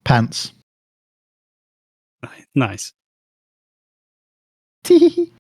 Pants. Nice. Tee.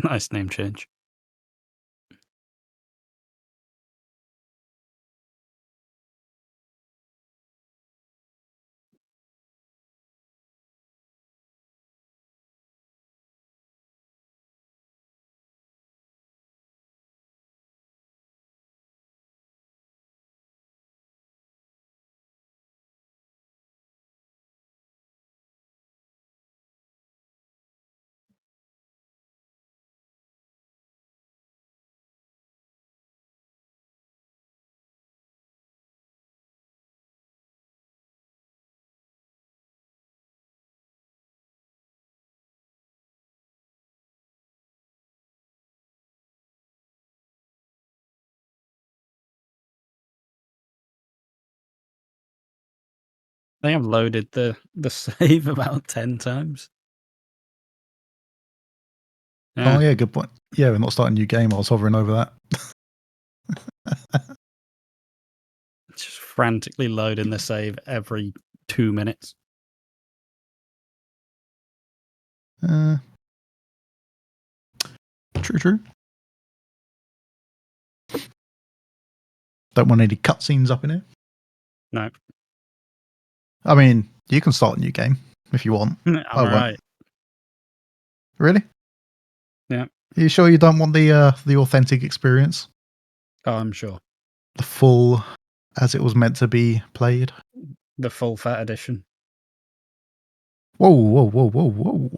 Nice name change. I think I've loaded the save about 10 times. Oh yeah, good point. Yeah, we're not starting a new game. I was hovering over that. Just frantically loading the save every 2 minutes. True. Don't want any cutscenes up in here. No. I mean, you can start a new game if you want. I'm alright. Really? Yeah. Are you sure you don't want the authentic experience? Oh, I'm sure. The full, as it was meant to be played? The full fat edition. Whoa.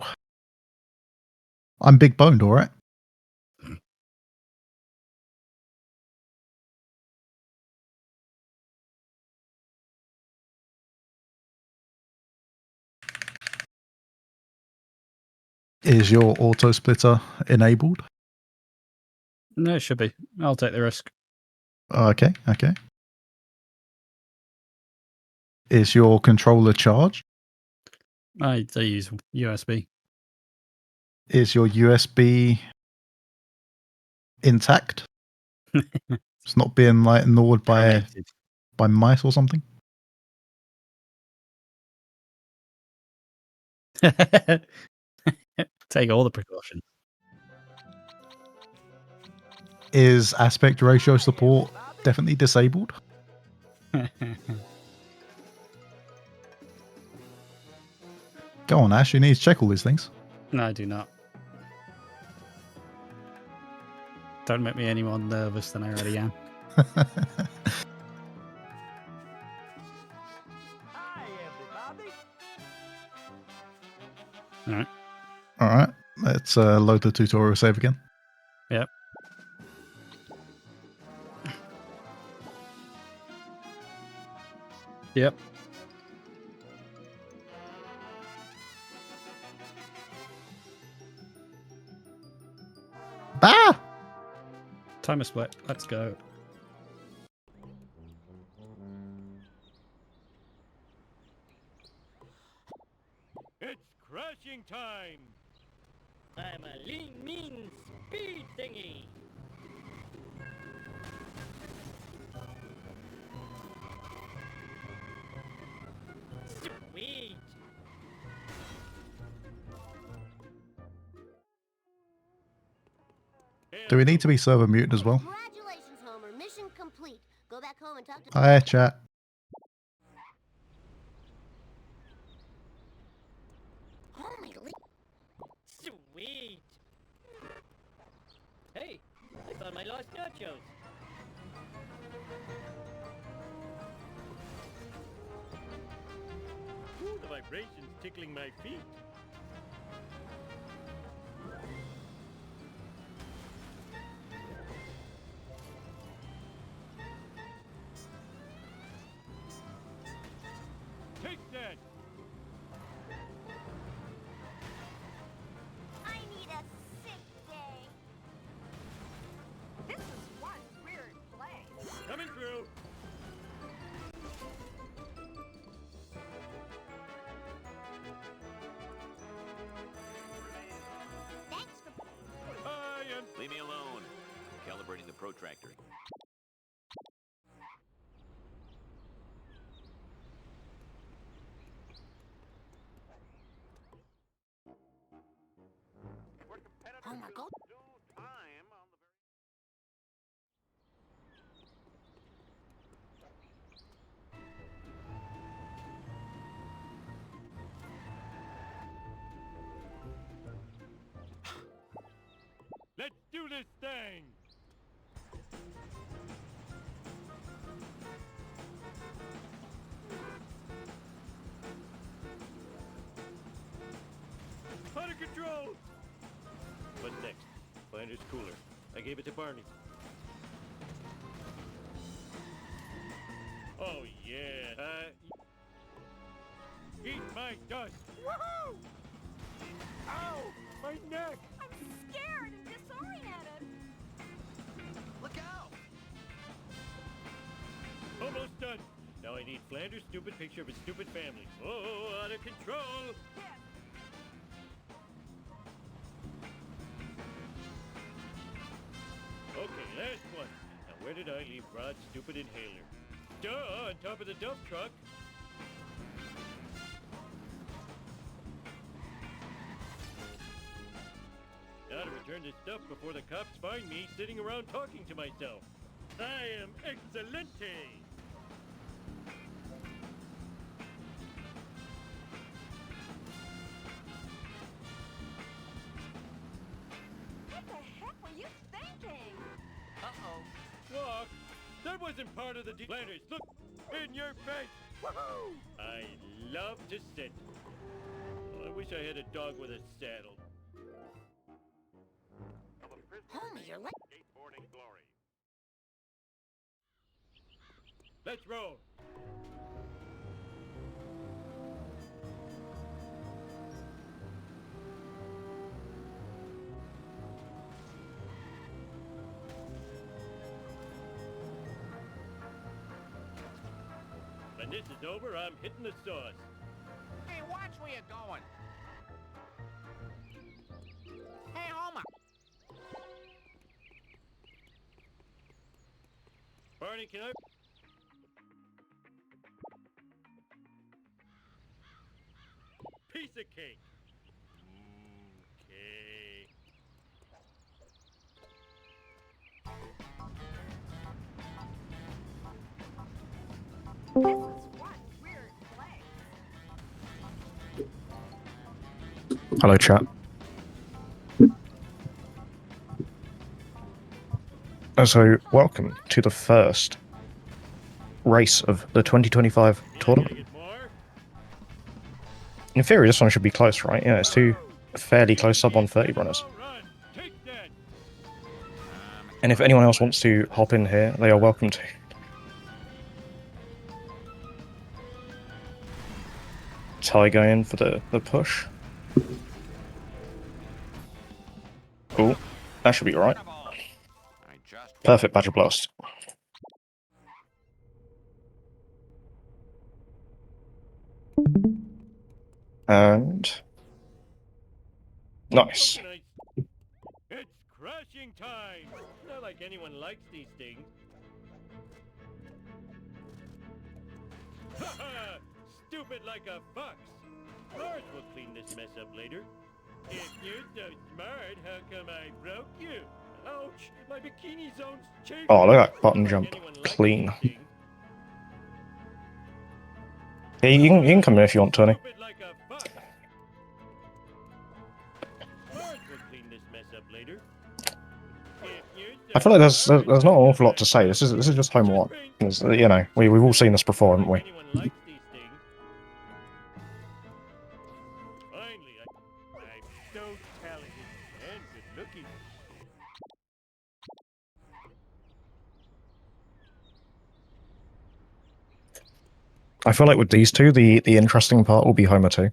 I'm big boned, alright? Is your auto splitter enabled? No, it should be. I'll take the risk. Okay. Is your controller charged? I use USB. Is your USB intact? It's not being like gnawed by mice or something? Take all the precautions. Is aspect ratio support definitely disabled? Go on, Ash, you need to check all these things. No, I do not. Don't make me any more nervous than I already am. Hi, everybody. Alright, let's load the tutorial save again. Yep. Yep. Bah! Timer split. Let's go. It's crashing time. I'm a lean, mean speed thingy. Sweet. Do we need to be server muted as well? Congratulations, Homer. Mission complete. Go back home and talk to. Hi, chat. Homer, Sweet. Hey, I found my lost nachos. Ooh, the vibrations tickling my feet. Take that! I need a sick day. This is one weird place. Coming through! Thanks for. I am... Leave me alone. Calibrating the protractor. Homer, go. Let's do this thing! Out of control! What's next? Flander's cooler. I gave it to Barney. Oh yeah, eat my dust! Woohoo! Ow! My neck! I'm scared and disoriented. Look out! Almost done. Now I need Flanders' stupid picture of his stupid family. Oh, out of control! Yes. Okay, last one. Now where did I leave Rod's stupid inhaler? Duh, on top of the dump truck. Gotta return this stuff before the cops find me sitting around talking to myself. I am excelente! What the heck were you thinking? Uh-oh. Walk! That wasn't part of the deal. Flanders, look! In your face! Woohoo! I love to sit. I wish I had a dog with a saddle. Homer, you're late. Skateboarding glory. Let's roll. When this is over, I'm hitting the sauce. Hey, watch where you're going. Hey, Homer. Barney, can I... Piece of cake. Okay. This is one weird place. Hello, chat. So, welcome to the first race of the 2025 tournament. Get more? In theory, this one should be close, right? Yeah, it's two fairly close sub 130 runners. Run. Take that. And if anyone else wants to hop in here, they are welcome to. Ty going in for the push. Cool. That should be alright. I just Perfect Badger Blast. And... nice. It's crashing time. Not like anyone likes these things. Haha! Stupid like a fox. Lars will clean this mess up later. If you're so smart, how come I broke you? Ouch! My bikini zone's chafing. Oh, look at that button jump. Anyone like Clean. this thing? Yeah, you can come in if you want, Tony. Stop it like a fuck. Marge will clean this mess up later. I feel like there's not an awful lot to say. This is just Home 1. 'Cause, you know, we've all seen this before, haven't we? Anyone likes these things? Finally, I'm so talented and good looking. I feel like with these two, the interesting part will be Homer 2. Famous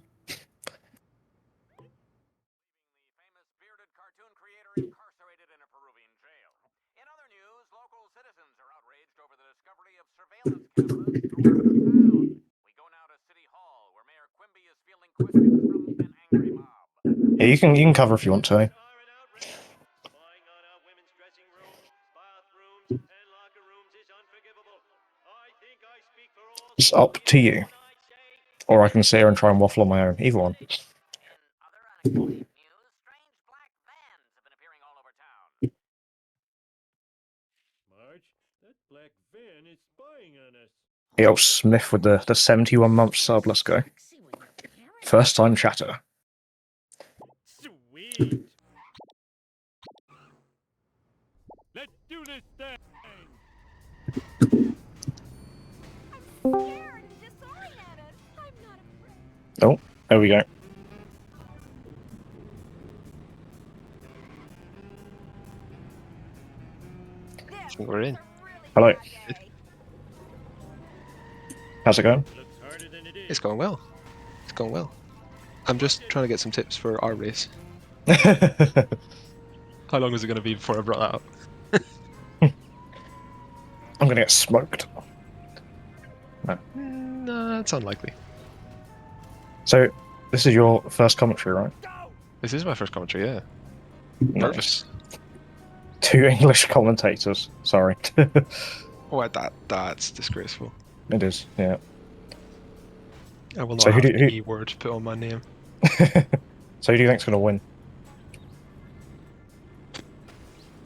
bearded cartoon creator incarcerated in a Peruvian jail. In other news, local citizens are outraged over the discovery of surveillance cameras throughout the town. We go now to City Hall, where Mayor Quimby is fielding questions from an angry mob. Yeah, you can cover if you want, Tony. Spying on our women's dressing rooms, bathrooms, and locker rooms is unforgivable. I think I speak for all It's up to you. when I say Or I can sit here and try and waffle on my own. Either one. In other unexplained news, strange black vans have been appearing all over town. Marge, that black van is spying on us. Yo, Smith with the 71-month sub. Let's go. First time chatter. Sweet. Let's do this thing. Scared and disoriented. I'm not afraid. Oh, there we go. This We're in. is a really Hello. bad day. How's it going? Looks harder than it is. It's going well. It's going well. I'm just trying to get some tips for our race. How long is it going to be before I brought that up? I'm gonna get smoked. Nah, it's unlikely. So, this is your first commentary, right? This is my first commentary, yeah. Nice. Nervous. 2 English commentators. Sorry. Oh, that's disgraceful. It is, yeah. I will not So have who- any word put on my name. So who do you think's gonna win?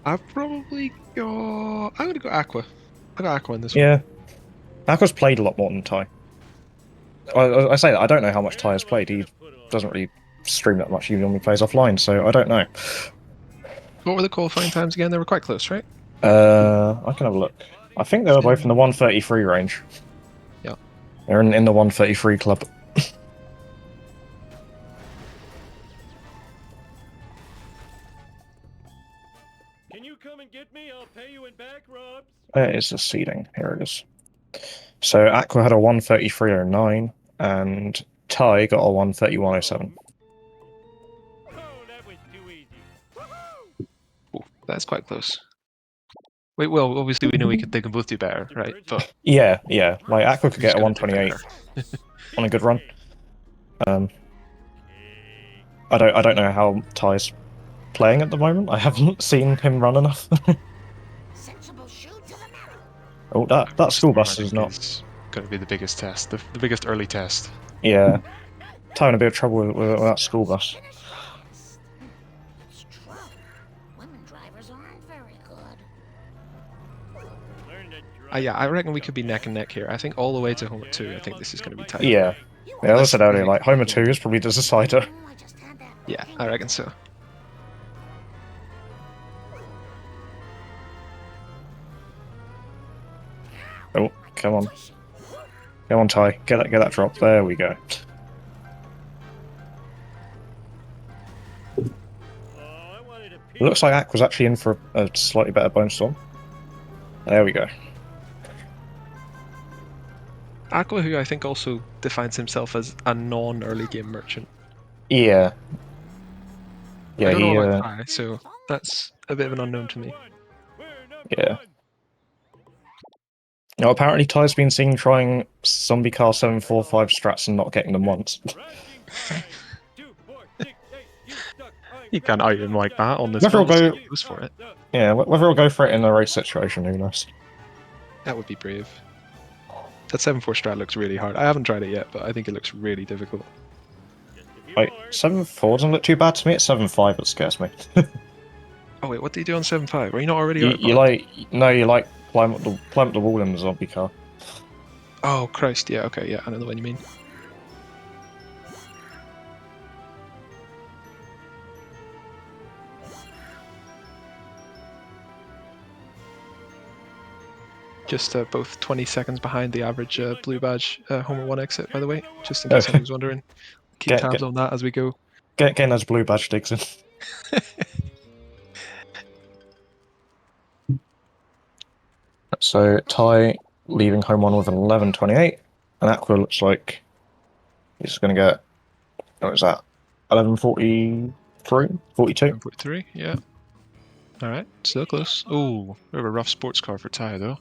I've probably got... I'm going to go Aqua. I got Aqua in this one. Yeah. Aqua's played a lot more than Ty. I say that, I don't know how much Ty has played. He doesn't really stream that much. He normally plays offline, so I don't know. What were the qualifying times again? They were quite close, right? I can have a look. I think they were both in the 133 range. Yeah. They're in the 133 club. Can you come and get me? I'll pay you in back rubs. Where is the seeding? Here it is. So Aqua had a 133.09 and Ty got a 131.07. Oh, that was too easy. Oh, that's quite close. Wait, well, obviously we know they can both do better, right? But Yeah. Like Aqua could who's get a gonna do 128 better? on a good run. I don't know how Ty's playing at the moment. I haven't seen him run enough. Sensible shoe to the marrow. Oh, that school bus is not. It's going to be the biggest test, the biggest early test. Yeah, Ty in a bit of trouble with that school bus. Finish last. It's true. Women drivers aren't very good. Learn to drive. Yeah, I reckon we could be neck and neck here. I think all the way to Homer 2, I think this is going to be tight. Yeah, as I said earlier, like Homer 2 is probably the decider. Oh, I just had that Yeah, thing. I reckon so. Oh, come on, come on, Ty, get that drop. There we go. Oh, I wanted a It looks like Aqua's actually in for a slightly better bonus storm. There we go. Aqua, who I think also defines himself as a non-early game merchant. Yeah. Yeah, I don't he, know about Ty, so that's a bit of an unknown to me. Yeah. Now, apparently Ty's been seen trying Zombie Car 745 strats and not getting them once. You can't argue him like that on this Whether one. he'll go- He goes for it. Yeah, whether he'll go for it in a race situation, who knows? That would be brave. That 7-4 strat looks really hard. I haven't tried it yet, but I think it looks really difficult. Wait, 7.4 doesn't look too bad to me. It's 7.5 that scares me. Oh wait, what do you do on 7.5? Were you not already You, out of you park? like climb up the wall in the zombie car. Oh Christ, yeah, okay, yeah, I know the one you mean. Just both 20 seconds behind the average blue badge Homer 1 exit, by the way, just in case anyone's wondering. Keep tabs on that as we go. Getting those blue badge digs in. So Ty leaving home one with an 11.28, and Aqua looks like he's going to get, what is that, 11.43? 42? 11.43, yeah. Alright, still close. Oh, we have a rough sports car for Ty though.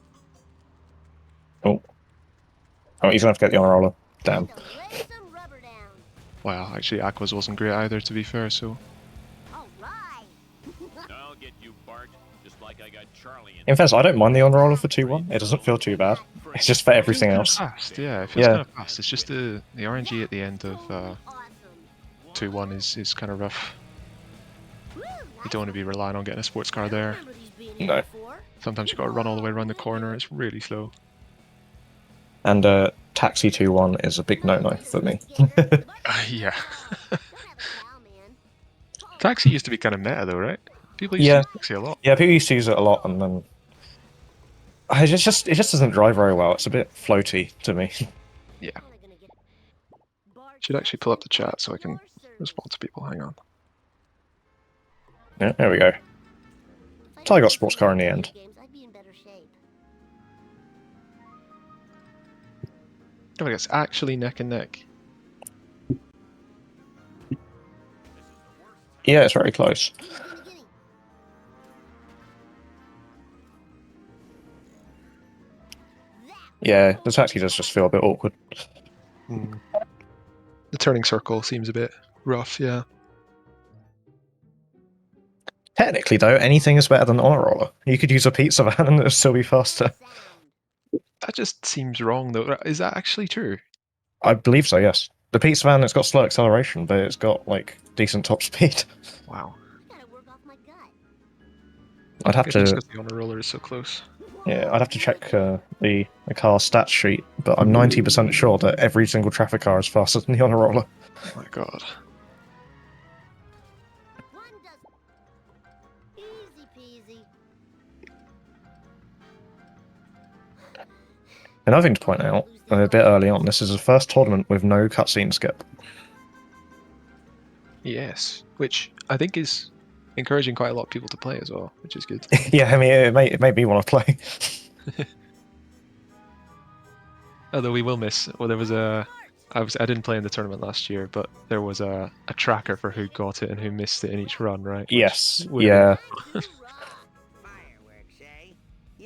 Oh, he's going to have to get the honor roller. Damn. To lay some rubber down. Wow, actually Aqua's wasn't great either, to be fair, so... All right. I'll get you, Bart, just like I got Charlie and In fairness, I don't mind the honor roller for 2-1. It doesn't feel too bad. It's just for everything else. Fast, yeah, it feels kind of fast. It's just the RNG at the end of Awesome. 2-1 is kind of rough. Woo, You don't want to be relying on getting a sports car there. remember these being here No. before. Sometimes you got to run all the way around the corner. It's really slow. And Taxi 2-1 is a big no-no for me. Yeah. Don't have a cow, man. Taxi used to be kind of meta though, right? People used Yeah. to use Taxi a lot. Yeah, people used to use it a lot, and then it just doesn't drive very well. It's a bit floaty to me. Yeah. Only gonna get- Bart, Should actually pull up the chat so I can respond to people. Hang on. Yeah, there we go. if I Ty got didn't sports play car in the video end. games, I'd be in better shape. Oh, it's actually neck and neck. Yeah, it's very close. Beginning, beginning. Yeah, the taxi does just feel a bit awkward. Hmm. The turning circle seems a bit rough, yeah. Technically, though, anything is better than honor roller. You could use a pizza van and it'll still be faster. Sound. That just seems wrong though. Is that actually true? I believe so, yes. The pizza van, it's got slow acceleration, but it's got, like, decent top speed. Wow. I gotta work off my gut. I'd have Maybe it's to, because the honor roller is so close. yeah, I'd have to check the car stats sheet, but I'm 90% sure that every single traffic car is faster than the honor roller. Oh my god. One does. Easy peasy. Another thing to point out, a bit early on, this is the first tournament with no cutscene skip. Yes. Which I think is encouraging quite a lot of people to play as well, which is good. Yeah, I mean, it made me want to play. Although we will miss. Well, there was a. I didn't play in the tournament last year, but there was a tracker for who got it and who missed it in each run, right? Which Yes, would- yeah. Fireworks, eh?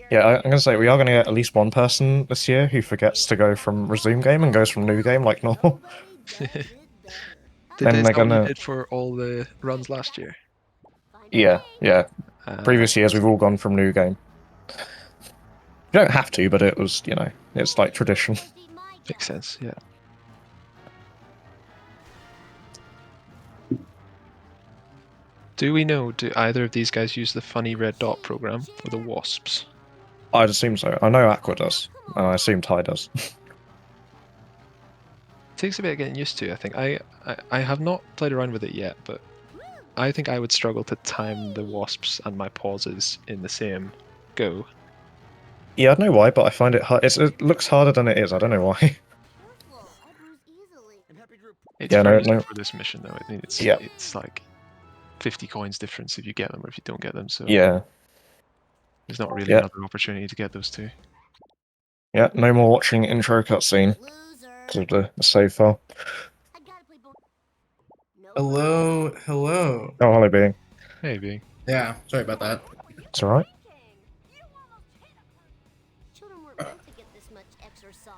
Yeah, I'm going to say, we are going to get at least one person this year who forgets to go from resume game and goes from new game like normal. Did Then they they're what you gonna- did for all the runs last year? Yeah. Previous years, we've all gone from new game. You don't have to, but it was, you know, it's like tradition. Makes sense, yeah. Do we know, do either of these guys use the funny red dot program or the wasps? I'd assume so. I know Aqua does, and I assume Ty does. Takes a bit of getting used to, I think. I have not played around with it yet, but I think I would struggle to time the wasps and my pauses in the same go. Yeah, I don't know why, but I find it hard. It looks harder than it is. I don't know why. It's Yeah, no, very no. good for this mission though. I mean, it's Yeah. it's like 50 coins difference if you get them or if you don't get them. So Yeah. there's not really Yeah. another opportunity to get those two. Yeah, no more watching intro cutscene because of the save file. Hello, hello. Oh, hello, being. Maybe. Yeah, sorry about that. It's alright. Children weren't meant to get this much exercise.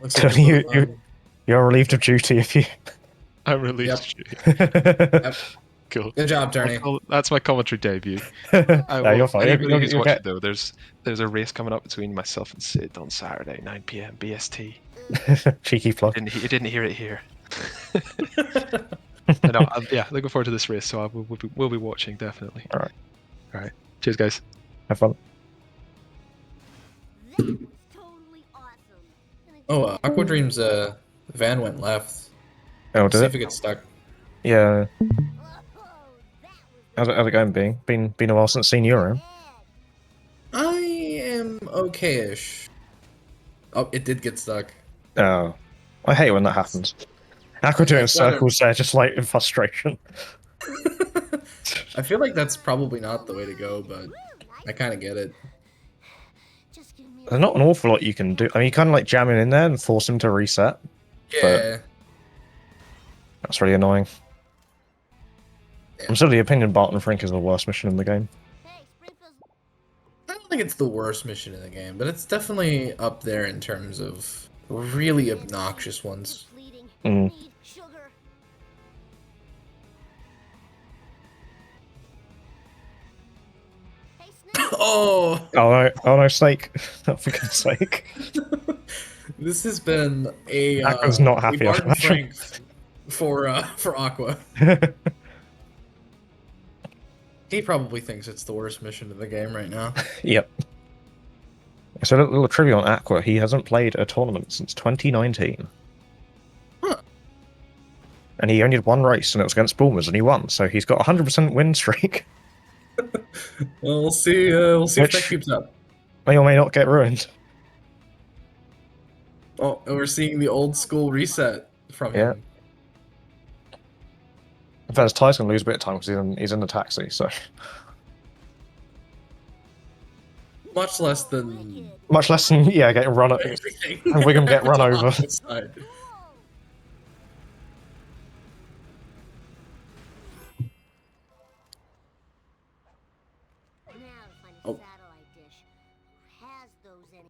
Looks like You're relieved of duty if you. I'm released. Yep. Cool. Good job, Tony. That's my commentary debut. No, you're fine. Anybody who's You'll watching get... though, there's a race coming up between myself and Sid on Saturday, 9 PM BST. Cheeky plug. You didn't hear it here. No, yeah, looking forward to this race. So we'll be watching definitely. All right. All right. Cheers, guys. Have fun. That was totally awesome. And it Oh, AquaDreams van went left. Oh, See did if it? it gets stuck. Yeah. Whoa, that was How's it going, Bing? Been a while since seen you around. I am okay-ish. Oh, it did get stuck. Oh, I hate when that happens. Aqua doing It's rather- circles there, just like in frustration. I feel like that's probably not the way to go, but I kind of get it. Just give me There's not an awful lot you can do. I mean, you kind of like jam him in there and force him to reset. Yeah. That's really annoying. Yeah. I'm still of the opinion Barton Frink is the worst mission in the game. Hey, Springfield's I don't think it's the worst mission in the game, but it's definitely up there in terms of really obnoxious ones. bleeding. Mm. Need sugar. Hey, Snake. Oh, Oh no, Snake! For God's sake. this has been a Aqua's not a happy, I Barton imagine. Frank for Aqua. He probably thinks it's the worst mission in the game right now. Yep. So a little trivia on Aqua, he hasn't played a tournament since 2019. Huh. And he only had one race, and it was against Boomers, and he won, so he's got a 100% win streak. Well, we'll see. We'll see if that Which- keeps up. May or may not get ruined. Oh, and we're seeing the old school reset from him. In fact, Ty's going to lose a bit of time because he's in the taxi, so... Much less than Wicked. Much less than, yeah, getting run over. everything. And Wiggum get run over. Outside. Now to find a Oh. satellite dish. Has those any?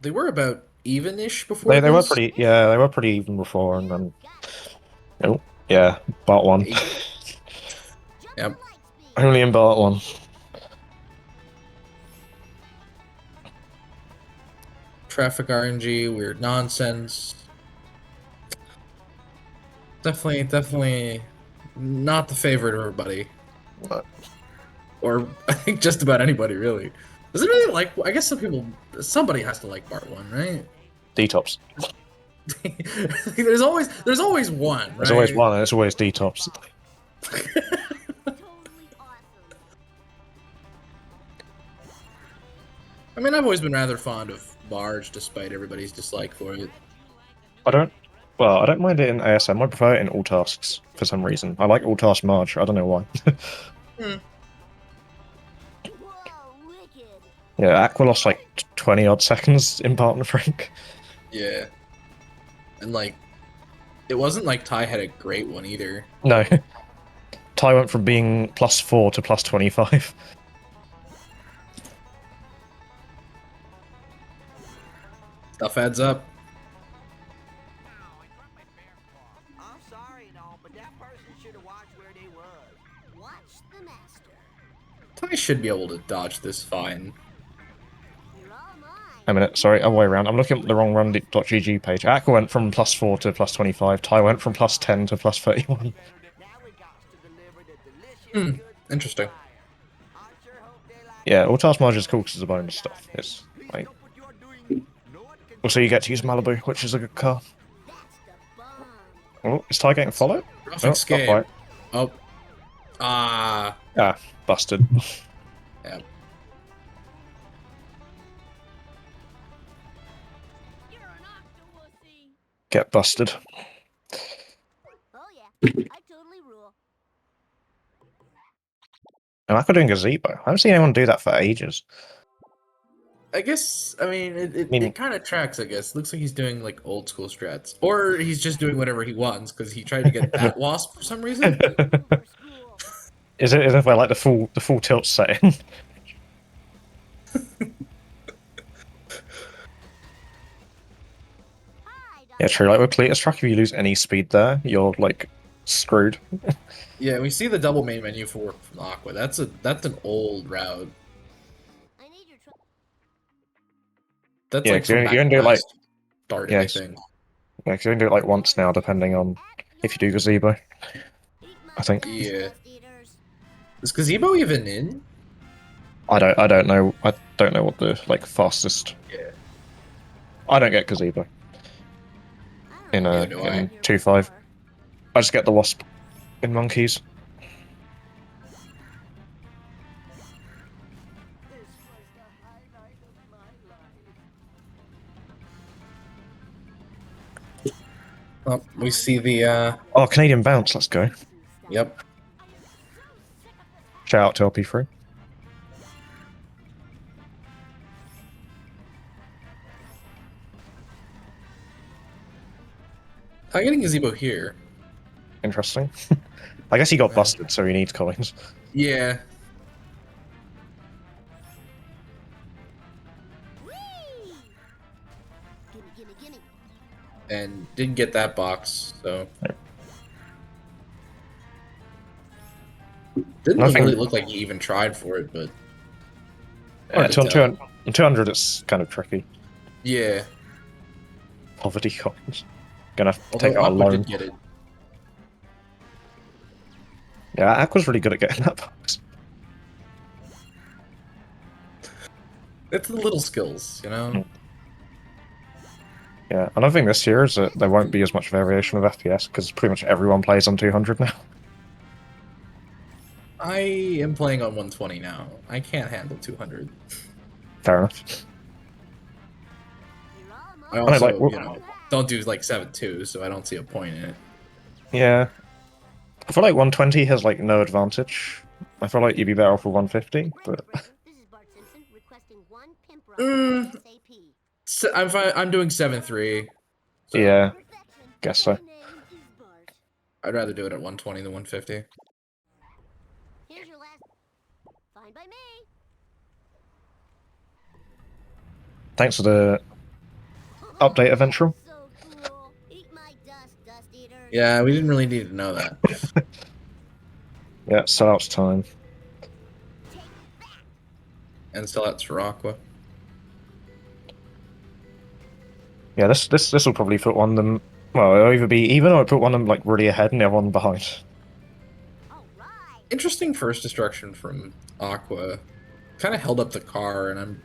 They were about even-ish before. They were this. pretty, yeah, they were pretty even before, and then... Oh, yeah, Bart won. Yep. Lightspeed. Only in Bart won. Traffic RNG, weird nonsense. Definitely not the favorite of everybody. But- Or I think just about anybody, really. Does it really like? I guess somebody has to like Bart 1, right? Detops. there's always one. Right? There's always one, and it's always Detops. Totally awesome. I mean, I've always been rather fond of Barge, despite everybody's dislike for it. I don't mind it in ASM, I prefer it in all tasks, for some reason. I like all task Marge, I don't know why. Whoa, wicked. Yeah, Aqua lost like 20 odd seconds in Barton Frank. Yeah. And like, it wasn't like Ty had a great one either. No. Ty went from being +4 to +25. Stuff adds up. I'm sorry and all, but that person should have watched where they was. Watch the master. Ty should be able to dodge this fine. You're all mine. A minute, sorry, other way around. I'm looking at the wrong run.gg page. Aqua went from +4 to +25. Ty went from +10 to +31. Now we got to deliver the delicious good Interesting. fire. I sure hope they like Yeah, all task Marge is cool because it's a bonus stuff. It's like, what you're doing. No one can also you get to use Malibu, which is a good car. That's the bomb. Oh, is Ty getting followed? Graphics not game. quite. Oh. Ah. Ah, busted. Yeah. You're an octopusy. Get busted. Oh yeah, I totally rule. And Aqua doing gazebo. I haven't seen anyone do that for ages. I guess, I mean, mean- it kind of tracks, I guess. Looks like he's doing, like, old school strats. Or he's just doing whatever he wants, because he tried to get that wasp for some reason. Over school. Is it if I like the full tilt setting? Hi, Doc. Yeah, true. Like with Cletus Truck, if you lose any speed there, you're like screwed. Yeah, we see the double main menu from Aqua. That's an old route. I need your That's Yeah, like 'cause you're from gonna back do, like- last started, Yeah, I it's- think. Yeah, 'cause you can do it like once now, depending on if you do gazebo. I think. Yeah. Is Gazebo even in? I don't know. I don't know what the like fastest. Yeah. I don't get gazebo in Neither do I. 2.5. I just get the wasp in monkeys. Oh, we see the, Oh, Canadian bounce. Let's go. Yep. Shout out to LP3. I'm getting Gazebo here. Interesting. I guess he got busted, so he needs coins. Yeah. And didn't get that box, so. Didn't really look like he even tried for it, but. Yeah, 200 it's kind of tricky. Yeah. Poverty coins. Gonna have to Although take out a Aqua loan. did get it. Yeah, Aqua's really good at getting that box. It's the little skills, you know? Yeah, and I think this year is that there won't be as much variation of FPS because pretty much everyone plays on 200 now. I am playing on 120 now. I can't handle 200. Fair enough. I also, you know, don't do like 7.2, so I don't see a point in it. Yeah. I feel like 120 has like no advantage. I feel like you'd be better off with 150, but I'm doing 7.3. So yeah, guess so. I'd rather do it at 120 than 150. Here's your last. Fine by me. Thanks for the update, Eventual. Yeah, we didn't really need to know that. Yeah, sellouts time. And sellouts for Aqua. Yeah, this will probably put one of them. Well, it'll either be even or put one of them like really ahead and the other one behind. Interesting first destruction from Aqua. Kind of held up the car, and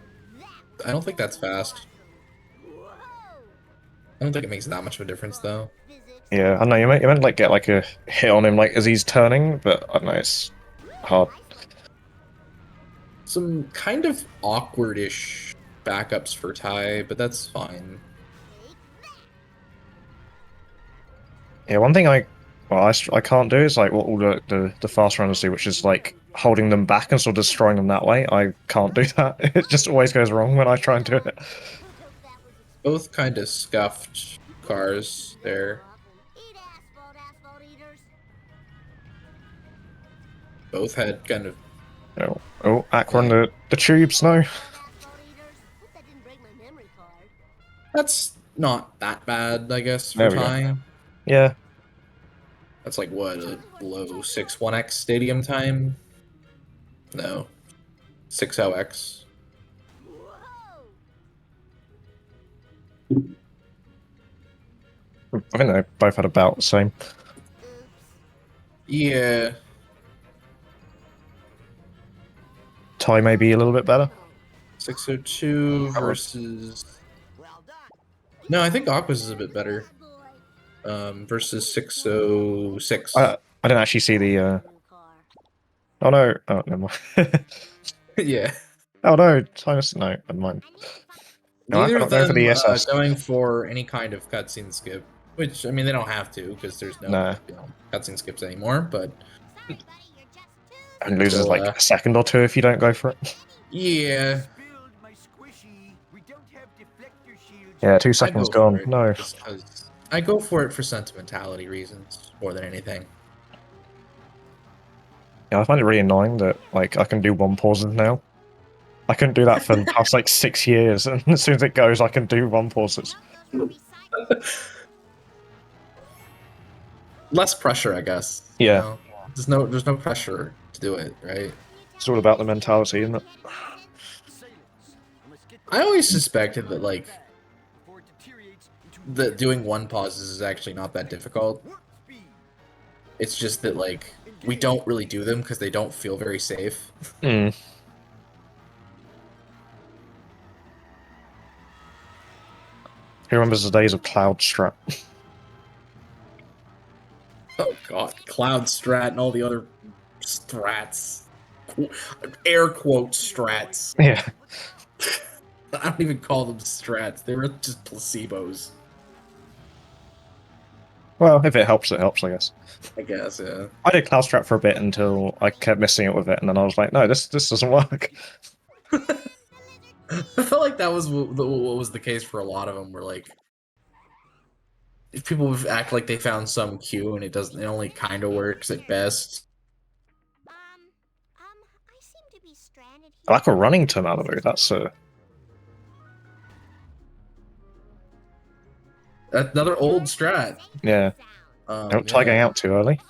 I don't think that's fast. I don't think it makes that much of a difference, though. Yeah, I don't know. You meant like get like a hit on him like as he's turning, but I don't know. It's hard. Some kind of awkward-ish backups for Ty, but that's fine. Yeah, one thing I can't do is like what all the fast runners do, which is like holding them back and sort of destroying them that way. I can't do that. It just always goes wrong when I try and do it. Both kind of scuffed cars there. Both had kind of... Oh, Aqua on the tubes, no. That's not that bad, I guess, for There we go. time. Yeah. That's like, what, a low 6.1x stadium time? No. 6.0x. I think they both had about the same. Yeah. Ty may be a little bit better. 602 versus... No, I think Aqua's is a bit better. Versus 606. I didn't actually see the... Oh no! Oh, never mind. Yeah. Oh no! Titus, no, never mind. No, Neither of them ESS. going for any kind of cutscene skip, which I mean they don't have to because there's no cutscene skips anymore. But and loses like a second or two if you don't go for it. Yeah. Yeah, 2 seconds gone. No. I go for it for sentimentality reasons more than anything. Yeah, I find it really annoying that like I can do one pauses now. I couldn't do that for the past like 6 years, and as soon as it goes, I can do one pauses. Less pressure, I guess. Yeah. You know? There's no pressure to do it, right? It's all about the mentality, isn't it? I always suspected that like the doing one pauses is actually not that difficult. It's just that like we don't really do them because they don't feel very safe. Mm. Who remembers the days of Cloud Strat? Oh god, Cloud Strat and all the other strats. Air quote strats. Yeah. I don't even call them strats. They were just placebos. Well, if it helps, I guess. I guess, yeah. I did Cloud Strat for a bit until I kept missing it with it, and then I was like, no, this doesn't work. I felt like that was what was the case for a lot of them. Where like, if people would act like they found some cue and it only kind of works at best. I seem to be stranded I here. like a running to Malibu. That's Another old strat. yeah. Don't try going out too early.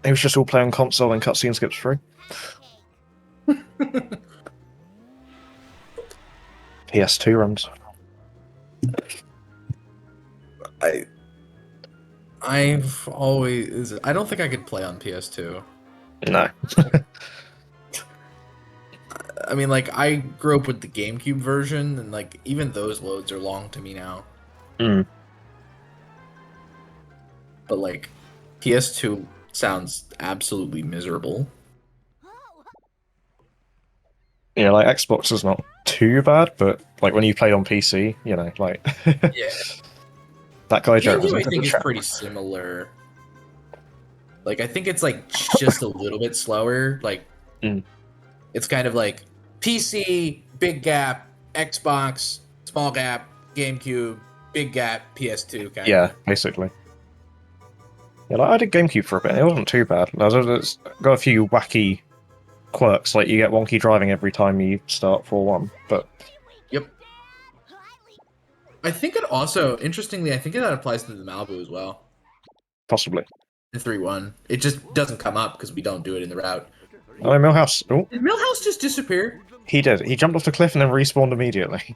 It was just all play on console and cutscene skips through. PS2 runs. I've always. I don't think I could play on PS2. No. I mean, like, I grew up with the GameCube version, and like even those loads are long to me now. Mm. But like, PS2 sounds absolutely miserable. Yeah, like Xbox is not too bad, but like when you play on PC, you know, like Yeah. that guy Joe was I like, think it's pretty similar. Like, I think it's like just a little bit slower. Like, it's kind of like PC, big gap, Xbox, small gap, GameCube, big gap, PS2 kind yeah, of. basically. Yeah, like I did GameCube for a bit, and it wasn't too bad. It's got a few wacky quirks, like you get wonky driving every time you start 4-1, but... Yep. I think it also, interestingly, I think that applies to the Malibu as well. Possibly. The 3-1. It just doesn't come up because we don't do it in the route. Oh, Millhouse. Oh. Did Millhouse just disappear? He did. He jumped off the cliff and then respawned immediately.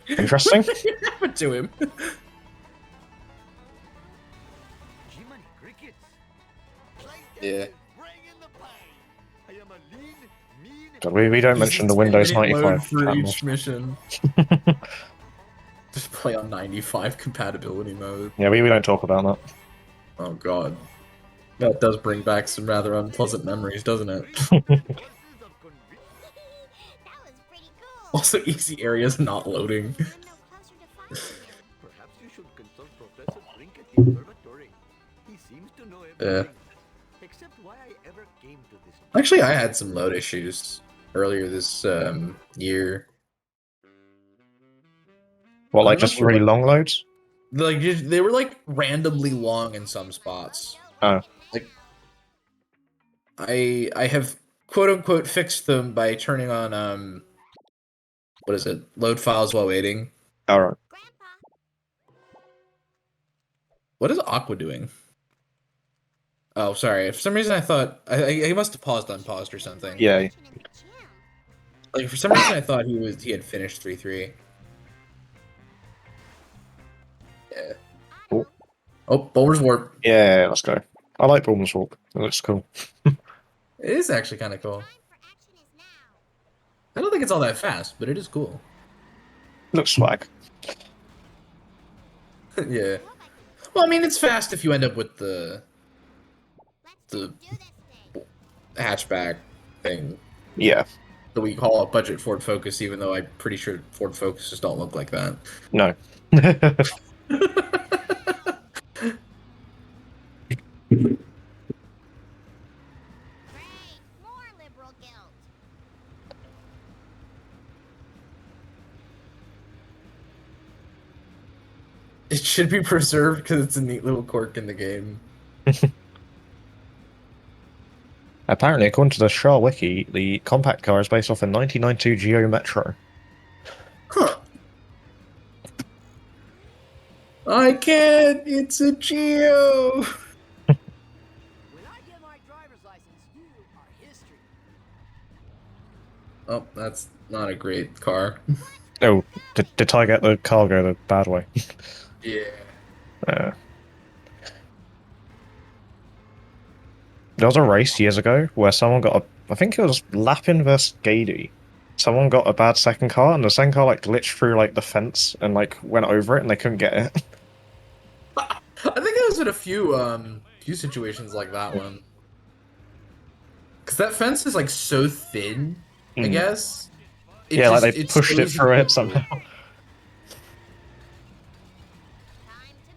Interesting. What happened to him? Yeah. God, we don't mention the Windows 95 for panel. each mission. Just play on 95 compatibility mode. Yeah, we don't talk about that. Oh god. That does bring back some rather unpleasant memories, doesn't it? Also, easy areas not loading. Perhaps you should consult Professor Brink at the observatory. He seems to know everything. Except why I ever came to this. Actually, I had some load issues earlier this year. What, like just really long loads? Like they were like randomly long in some spots. Oh. Like I have quote unquote fixed them by turning on what is it? Load files while waiting. Alright. What is Aqua doing? Oh, sorry. For some reason I thought he must have paused unpaused or something. Yeah. Like for some reason I thought he had finished 3-3. Yeah. Cool. Oh, Bowler's Warp. Yeah, let's go. I like Bowler's Warp. That looks cool. It is actually kind of cool. I don't think it's all that fast, but it is cool. Looks swag. Yeah. Well, I mean, it's fast if you end up with the hatchback thing. Yeah. That we call a budget Ford Focus, even though I'm pretty sure Ford Focuses don't look like that. No. It should be preserved because it's a neat little quirk in the game. Apparently, according to the Shah Wiki, the compact car is based off a 1992 Geo Metro. Huh. I can't. It's a Geo. When I get my driver's license, you are history. Oh, that's not a great car. Oh, did Ty get the cargo the bad way? Yeah. There was a race years ago where someone got I think it was Lappin versus Gady. Someone got a bad second car, and the second car like glitched through like the fence and like went over it, and they couldn't get it. I think I was in a few situations like that one. Cause that fence is like so thin, I guess. Yeah, like they pushed it through it somehow.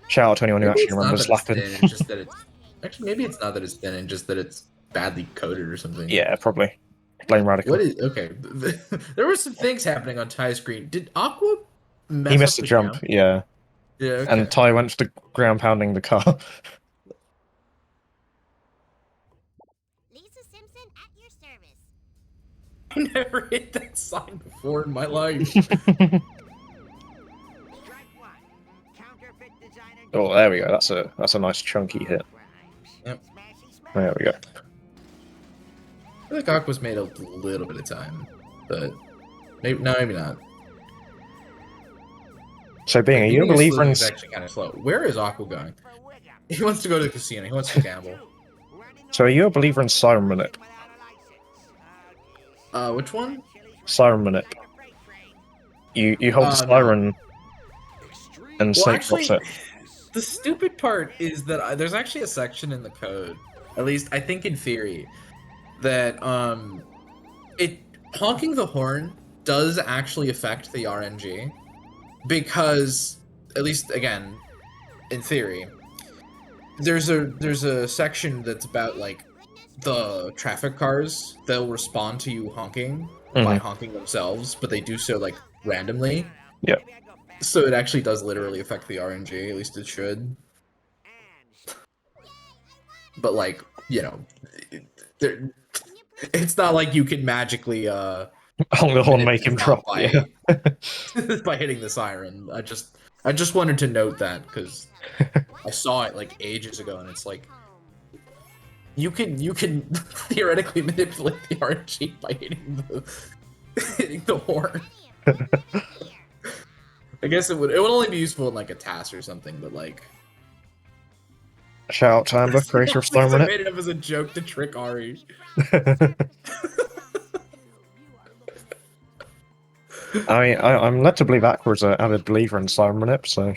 Shout out to anyone who Maybe actually it's not remembers that it's Lappin. thin, it's just that it's actually maybe it's not that it's thin, and just that it's badly coded or something. Yeah, probably. Blame Radical. What is okay? There were some things happening on Ty's screen. Did Aqua mess He missed up the jump, yeah. Yeah, okay. And Ty went for the ground pounding the car. Lisa Simpson at your service. I never hit that sign before in my life. Strike one. Counterfeit designer. Oh, there we go. That's a nice chunky hit. Yep. There we go. I feel like Aqua's made a little bit of time, but maybe not. So, being, are you a Maybe believer in? is actually kind of slow. Where is Aqua going? He wants to go to the casino. He wants to gamble. So, are you a believer in Siren Minute? Which one? Siren Minute. You hold the No. siren and Well, Snake actually, drops it. the stupid part is that there's actually a section in the code, at least I think in theory, that honking the horn does actually affect the RNG, because at least again, in theory, there's a section that's about like the traffic cars. They'll respond to you honking by honking themselves, but they do so like randomly. Yeah. So it actually does literally affect the RNG, at least it should. But like, you know, it's not like you can magically Honk the horn, make him drop. by, Yeah. by hitting the siren. I just wanted to note that because I saw it like ages ago, and it's like you can theoretically manipulate the RNG by hitting the horn. I guess it would only be useful in like a task or something, but like. Shout out to Amber, creator of Siren I Minute. made it up as a joke to trick Ari. I'm led to believe Aqua's an avid believer in Siren Minute, so.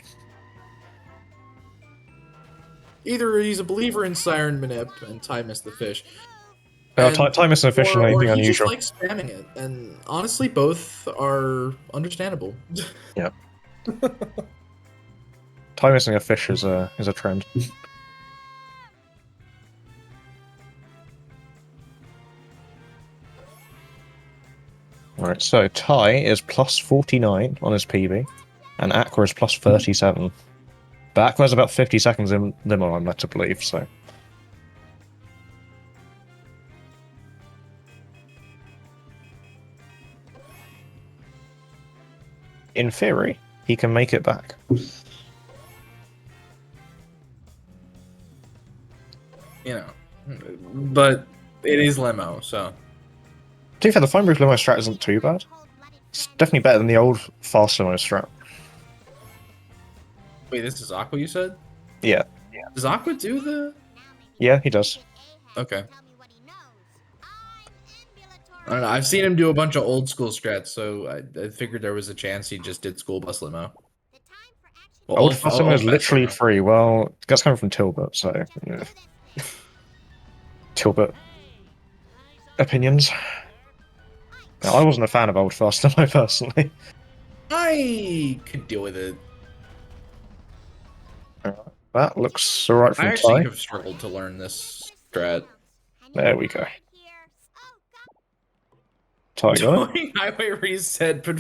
Either he's a believer in Siren Manip and Ty missed the fish. Time isn't officially anything or he unusual. just likes spamming it, and honestly, both are understandable. Yeah. Time missing a fish is a trend. Right, so Ty is plus 49 on his PB, and Aqua is plus 37. But Aqua's about 50 seconds in limo, I'm led to believe, so. In theory, he can make it back. You know, but it is limo, so. To be fair, the phone booth limo strat isn't too bad. It's definitely better than the old fast limo strat. Wait, this is Aqua, you said? Yeah. Does Aqua do the? Yeah, he does. Okay. I don't know. I've seen him do a bunch of old school strats, so I figured there was a chance he just did school bus limo. Well, Old fast limo is fast literally limo. free. Well, that's coming from Tilbert, so. Yeah. Tilbert opinions. Now, I wasn't a fan of old fast limo personally. I could deal with it. That looks alright I from actually Ty. have struggled to learn this strat. There we go. Ty got it. Doing highway reset, but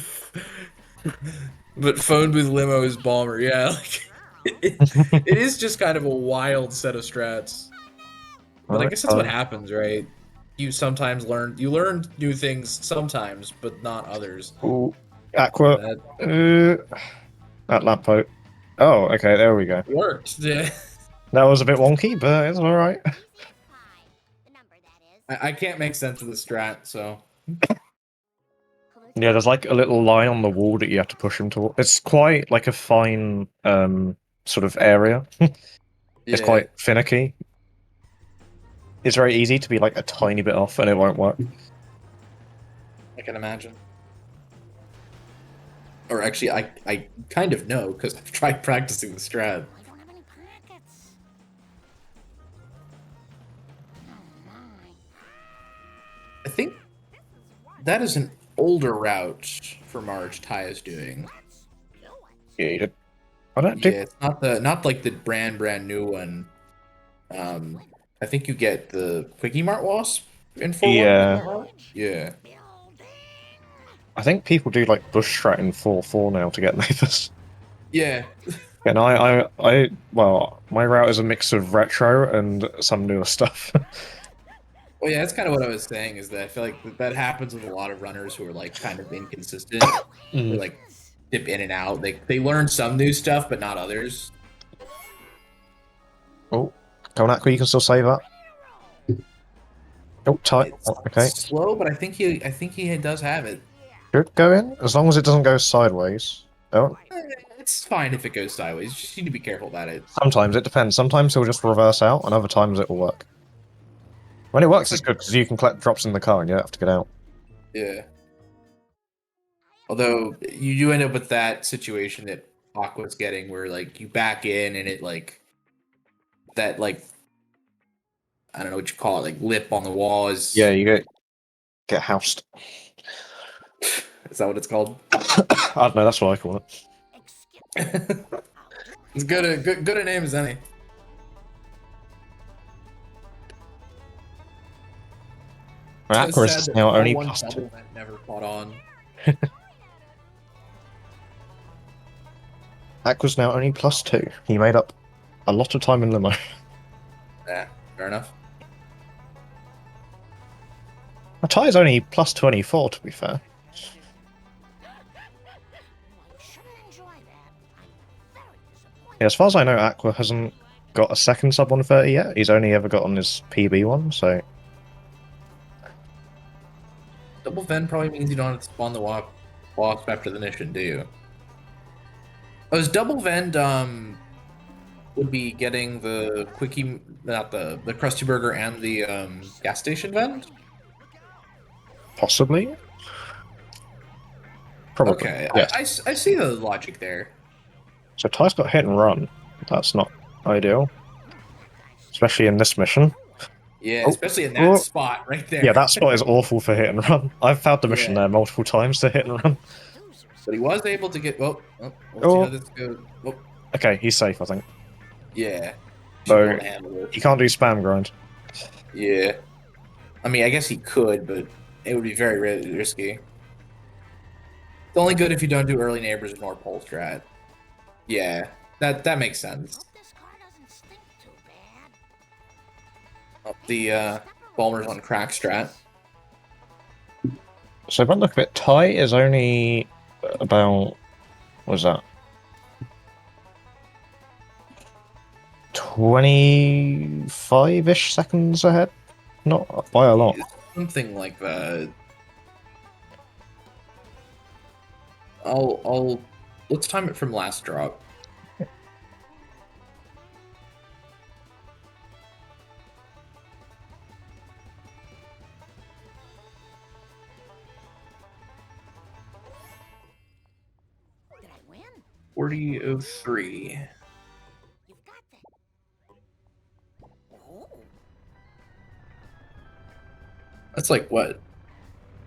phone booth limo is bomber. Yeah, like it is just kind of a wild set of strats. But I guess that's what happens, right? You sometimes learn new things sometimes, but not others. Ooh, Aqua. That lamp vote. Oh, okay, there we go. It worked. Yeah. That was a bit wonky, but it's alright. I can't make sense of the strat, so. Yeah, there's like a little line on the wall that you have to push him toward. It's quite like a fine sort of area. It's Yeah. quite finicky. It's very easy to be like a tiny bit off and it won't work. I can imagine. Or actually, I kind of know because I've tried practicing the strat. I don't have any pockets. I think that is an older route for March Ty is doing. Yeah, you did. I don't Yeah, do. it's not like the brand new one. I think you get the Quickie Mart Wasp in 4-1. Yeah. Yeah. I think people do like bush strat in 4-4 now to get neighbors. Yeah. And well, my route is a mix of retro and some newer stuff. Well, yeah, that's kind of what I was saying. Is that I feel like that happens with a lot of runners who are like kind of inconsistent. They like dip in and out. They learn some new stuff, but not others. Oh, go on, Aqua, you can still save that. Oh, tight. It's Okay. slow, but I think he does have it. Should go in, as long as it doesn't go sideways. Oh, It's fine if it goes sideways. You just need to be careful about it. sometimes it depends. Sometimes he'll just reverse out, and other times it will work. When it works, it's good because you can collect drops in the car and you don't have to get out. Yeah. Although you do end up with that situation that Aqua's getting, where like you back in and it like that like I don't know what you call it, like lip on the wall is. Yeah, you get housed. Is that what it's called? I don't know. That's what I call it. It's good a name as any. Aqua is now only one +2. double that never caught on. Aqua's now only +2. He made up a lot of time in limo. Yeah, fair enough. My tie is only +24, to be fair. Yeah, as far as I know, Aqua hasn't got a second sub 130 yet. He's only ever got on his PB one, so. Double Ven probably means you don't have to spawn the wasp after the mission, do you? Oh, is Double Vend would be getting the quickie, not the Krusty Burger and the gas station vend? Possibly. Probably. Okay, Yes. I see the logic there. So Ty's got hit and run. That's not ideal. Especially in this mission. Yeah, Oh, especially in that oh. spot right there. Yeah, that spot is awful for hit and run. I've found the mission Yeah. there multiple times to hit and run. But he was able to get. We'll see Oh. how this goes. Oh, Okay, he's safe, I think. yeah. So- Should be able to handle it. He can't do spam grind. Yeah. I mean, I guess he could, but it would be very risky. It's only good if you don't do early neighbors ignore pole strat. Yeah, that makes sense. This car doesn't stink too bad. Up the Balmer's on crack strat. So if I look a bit, Ty is only about, what was that? 25-ish seconds ahead? Not by a lot. Something like that. Let's time it from last drop. Did I win? 40:03. You've got that. Oh. That's like what?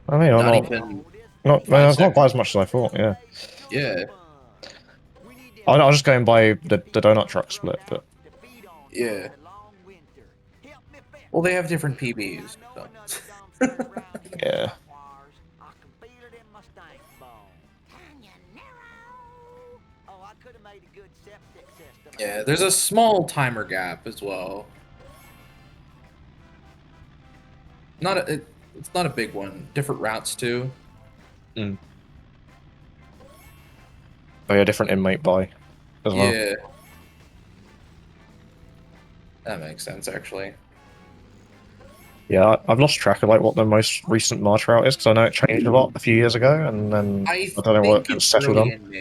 I mean, Not not even. it's not quite as much as I thought, yeah. Yeah. I'll just go and buy the donut truck split, but Yeah. Well, they have different PBs. So. yeah. Yeah, There's a small timer gap as well. It's not a big one. Different routes too. Oh yeah, different inmate buy as well. Yeah. That makes sense, actually. Yeah, I've lost track of like what the most recent March route is because I know it changed a lot a few years ago, and then I don't know what it was settled on.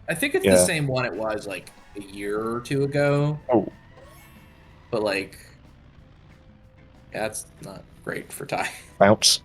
I think it's the same one it was like a year or two ago. Oh, but like, yeah, that's not great for Ty. bounce.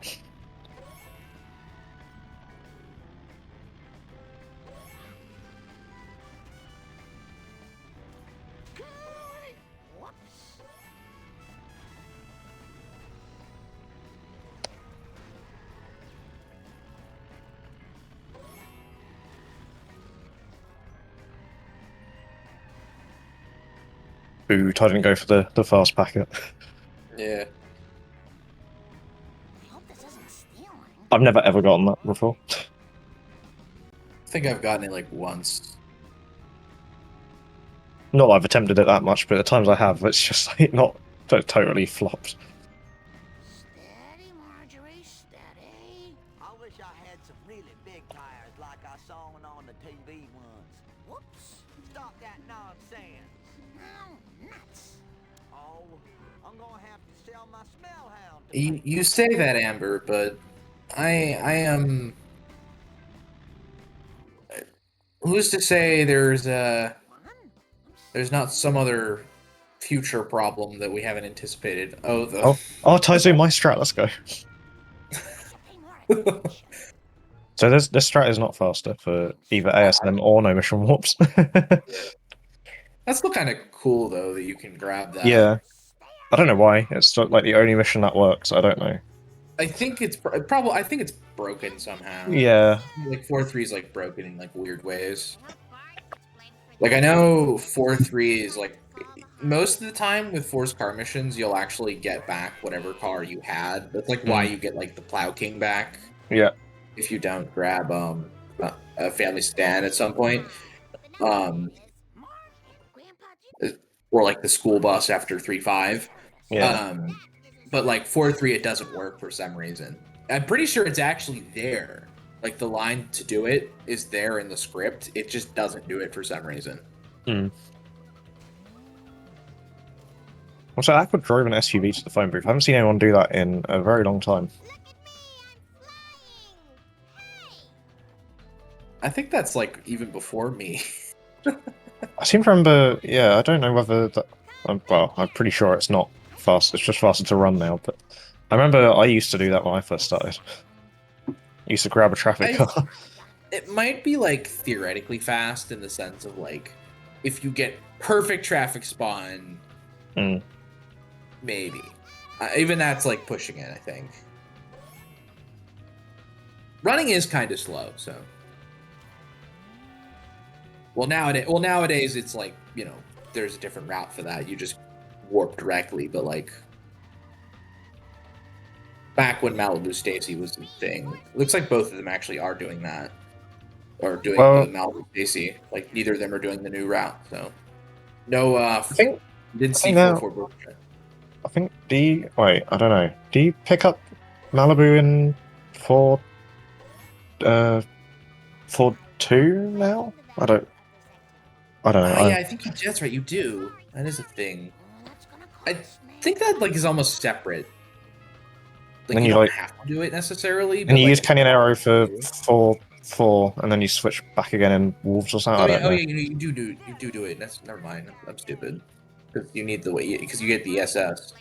Ooh, Ty didn't go for the fast packet. Yeah. I've never ever gotten that before. I think I've gotten it like once. Not that I've attempted it that much, but the times I have, it's just like not totally flopped. Steady, Marjorie, steady. I wish I had some really big tires like I saw on the TV once. Whoops. Stop that nonsense. Oh, nuts. Oh, I'm gonna have to sell my smell hound. You say that, Amber, but I am. Who's to say there's not some other future problem that we haven't anticipated? Oh, Ty's doing my strat. Let's go. So this strat is not faster for either ASM or no mission warps. That's still kind of cool though that you can grab that. Yeah, I don't know why. It's like the only mission that works. I don't know. I think it's probably. I think it's broken somehow. Yeah. Like 4-3 is like broken in like weird ways. Like I know 4-3 is like most of the time with forced car missions, you'll actually get back whatever car you had. That's like why you get like the Plow King back. Yeah. If you don't grab a family stand at some point, or like the school bus after 3-5. Yeah. But like 4-3, it doesn't work for some reason. I'm pretty sure it's actually there. Like the line to do it is there in the script. It just doesn't do it for some reason. Also, Aqua drove an SUV to the phone booth. I haven't seen anyone do that in a very long time. I think that's like even before me. I seem to remember. Yeah, I don't know whether that. Well, I'm pretty sure it's not fast. It's just faster to run now. But I remember I used to do that when I first started. I used to grab a traffic car. It might be like theoretically fast in the sense of like if you get perfect traffic spawn, maybe. Even that's like pushing it, I think. Running is kind of slow, so. Well, nowadays it's like, you know, there's a different route for that. You just warp directly, but like back when Malibu Stacy was the thing, it looks like both of them actually are doing that. Or doing Malibu Stacy. Like neither of them are doing the new route, so no didn't see 4-4 I think wait, I don't know. Do you pick up Malibu in 4-2 now? I don't know. Yeah, I think that's right. You do. That is a thing. I think that like is almost separate. Like then you don't have to do it necessarily. And you like, use Canyon Arrow for 4-4, and then you switch back again in Wolves or something. Yeah, you do it. That's never mind. I'm stupid because you need the way because you get the SS.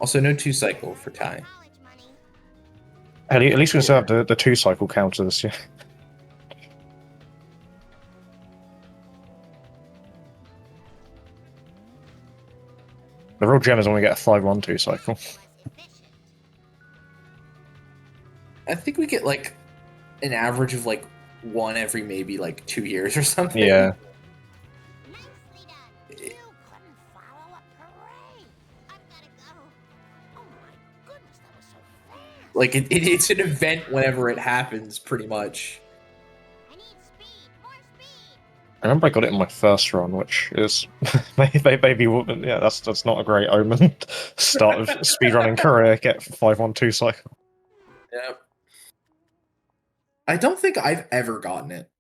Also, no 2-cycle for Ty. At least we still have the 2-cycle counter this year. The real gem is when we get a 5-1 2-cycle. I think we get like an average of like one every maybe like 2 years or something. Yeah. Like it's an event whenever it happens, pretty much. I remember I got it in my first run, which is maybe yeah, that's not a great omen. Start of speedrunning career, get 5-1 2-cycle. Yep. I don't think I've ever gotten it.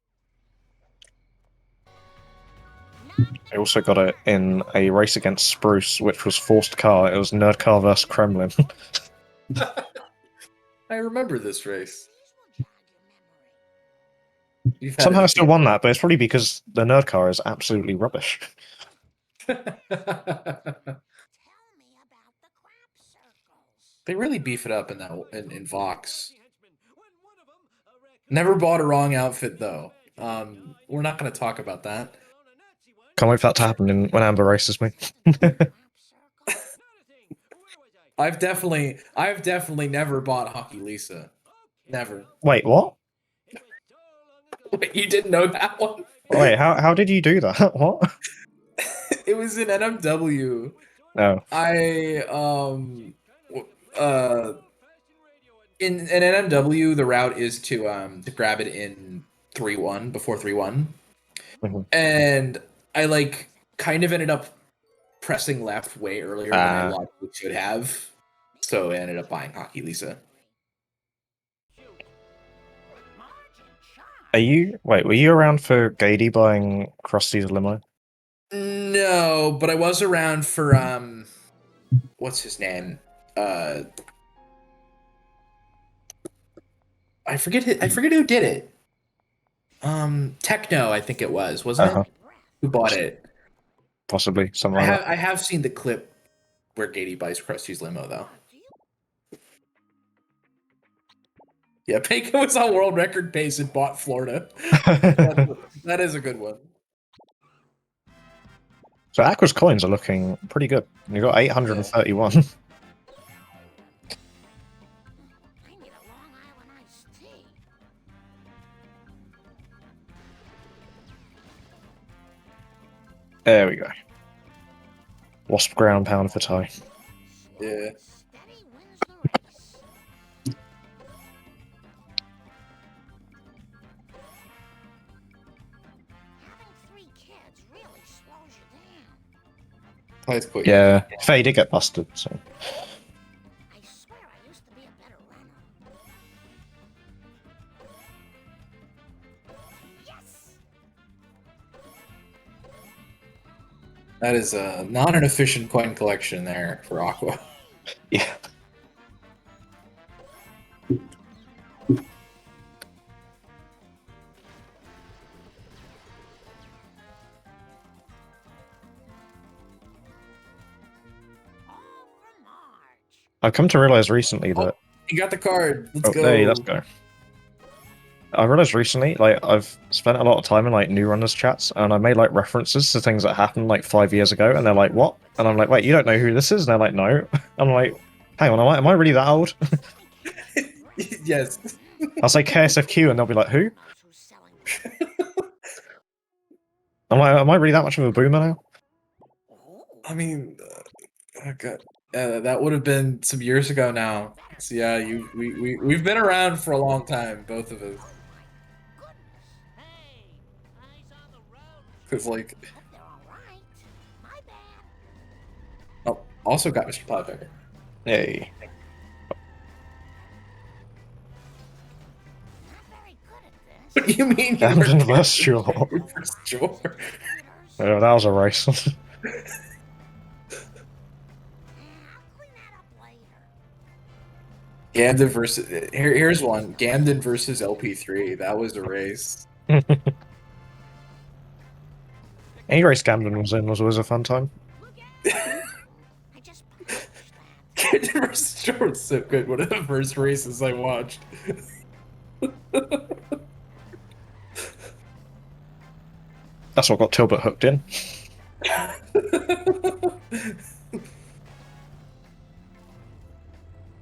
I also got it in a race against Spruce, which was forced car. It was Nerd Car vs Kremlin. I remember this race. You've had Somehow it I still won that, but it's probably because the Nerd Car is absolutely rubbish. They really beef it up in that in Vox. Never bought a wrong outfit though. We're not going to talk about that. Can't wait for that to happen when Amber races me. I've definitely never bought Hockey Lisa. Never. Wait, what? Wait, you didn't know that one? Wait, how did you do that? What? It was in NMW. No. In NMW, the route is to grab it in 3-1 before 3-1. Mm-hmm. And I like kind of ended up pressing left way earlier than I logically should have. So I ended up buying Hockey Lisa. Were you around for Gady buying Krusty's limo? No, but I was around for what's his name? I forget who did it. Techno, I think it was, wasn't it? Who bought it? Possibly, something like that. I have seen the clip where Gady buys Krusty's limo though. Yeah, Payco was on world record pace and bought Florida. That is a good one. So Aqua's coins are looking pretty good. You got 831. There we go. Wasp ground pound for Ty. Yeah. That's cool. Yeah, Faye did get busted, so. I swear I used to be a better runner. Yes! That is not an efficient coin collection there for Aqua. Yeah. I've come to realize recently that... You got the card. Let's go. Hey, let's go. I realized recently, like, I've spent a lot of time in, like, new runners chats, and I made, like, references to things that happened, like, 5 years ago, and they're like, what? And I'm like, wait, you don't know who this is? And they're like, no. I'm like, hang on, am I really that old? Yes. I'll say KSFQ, and they'll be like, who? Am I really that much of a boomer now? I mean, oh God. That would have been some years ago now. So yeah, we've been around for a long time, both of us. Cause like, oh, also got Mr. Plowpacker. Hey. What do you mean? Camden vs. Sure. Sure. Oh, that was a race. Gamden versus here's one. Gamden versus LP3. That was a race. Any race Camden was in was always a fun time. Gamden versus Shore was so good. One of the first races I watched. That's what got Tilbert hooked in.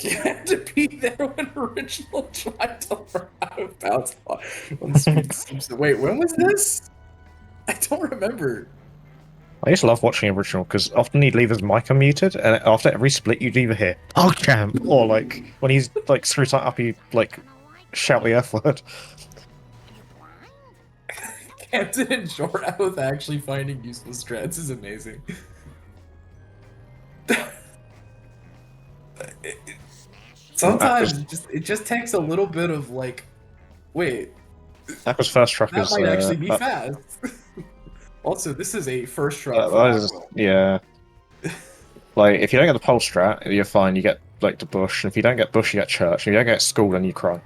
You had to be there when Original tried to learn how to bounce on Speed Simpson. Wait, when was this? I don't remember. I used to love watching Original because often he'd leave his mic unmuted, and after every split you'd either hear "Oh champ" or like when he's like screws that up, he like shout the F word. Captain and Short both actually finding useful strats is amazing. Sometimes it just takes a little bit of like, wait. That was first truck. That might actually be fast. Also, this is a first try Yeah, for that is, Aqua. yeah. Like, if you don't get the pulse strat, you're fine. You get like the bush. And if you don't get bush, you get church. If you don't get school, then you cry.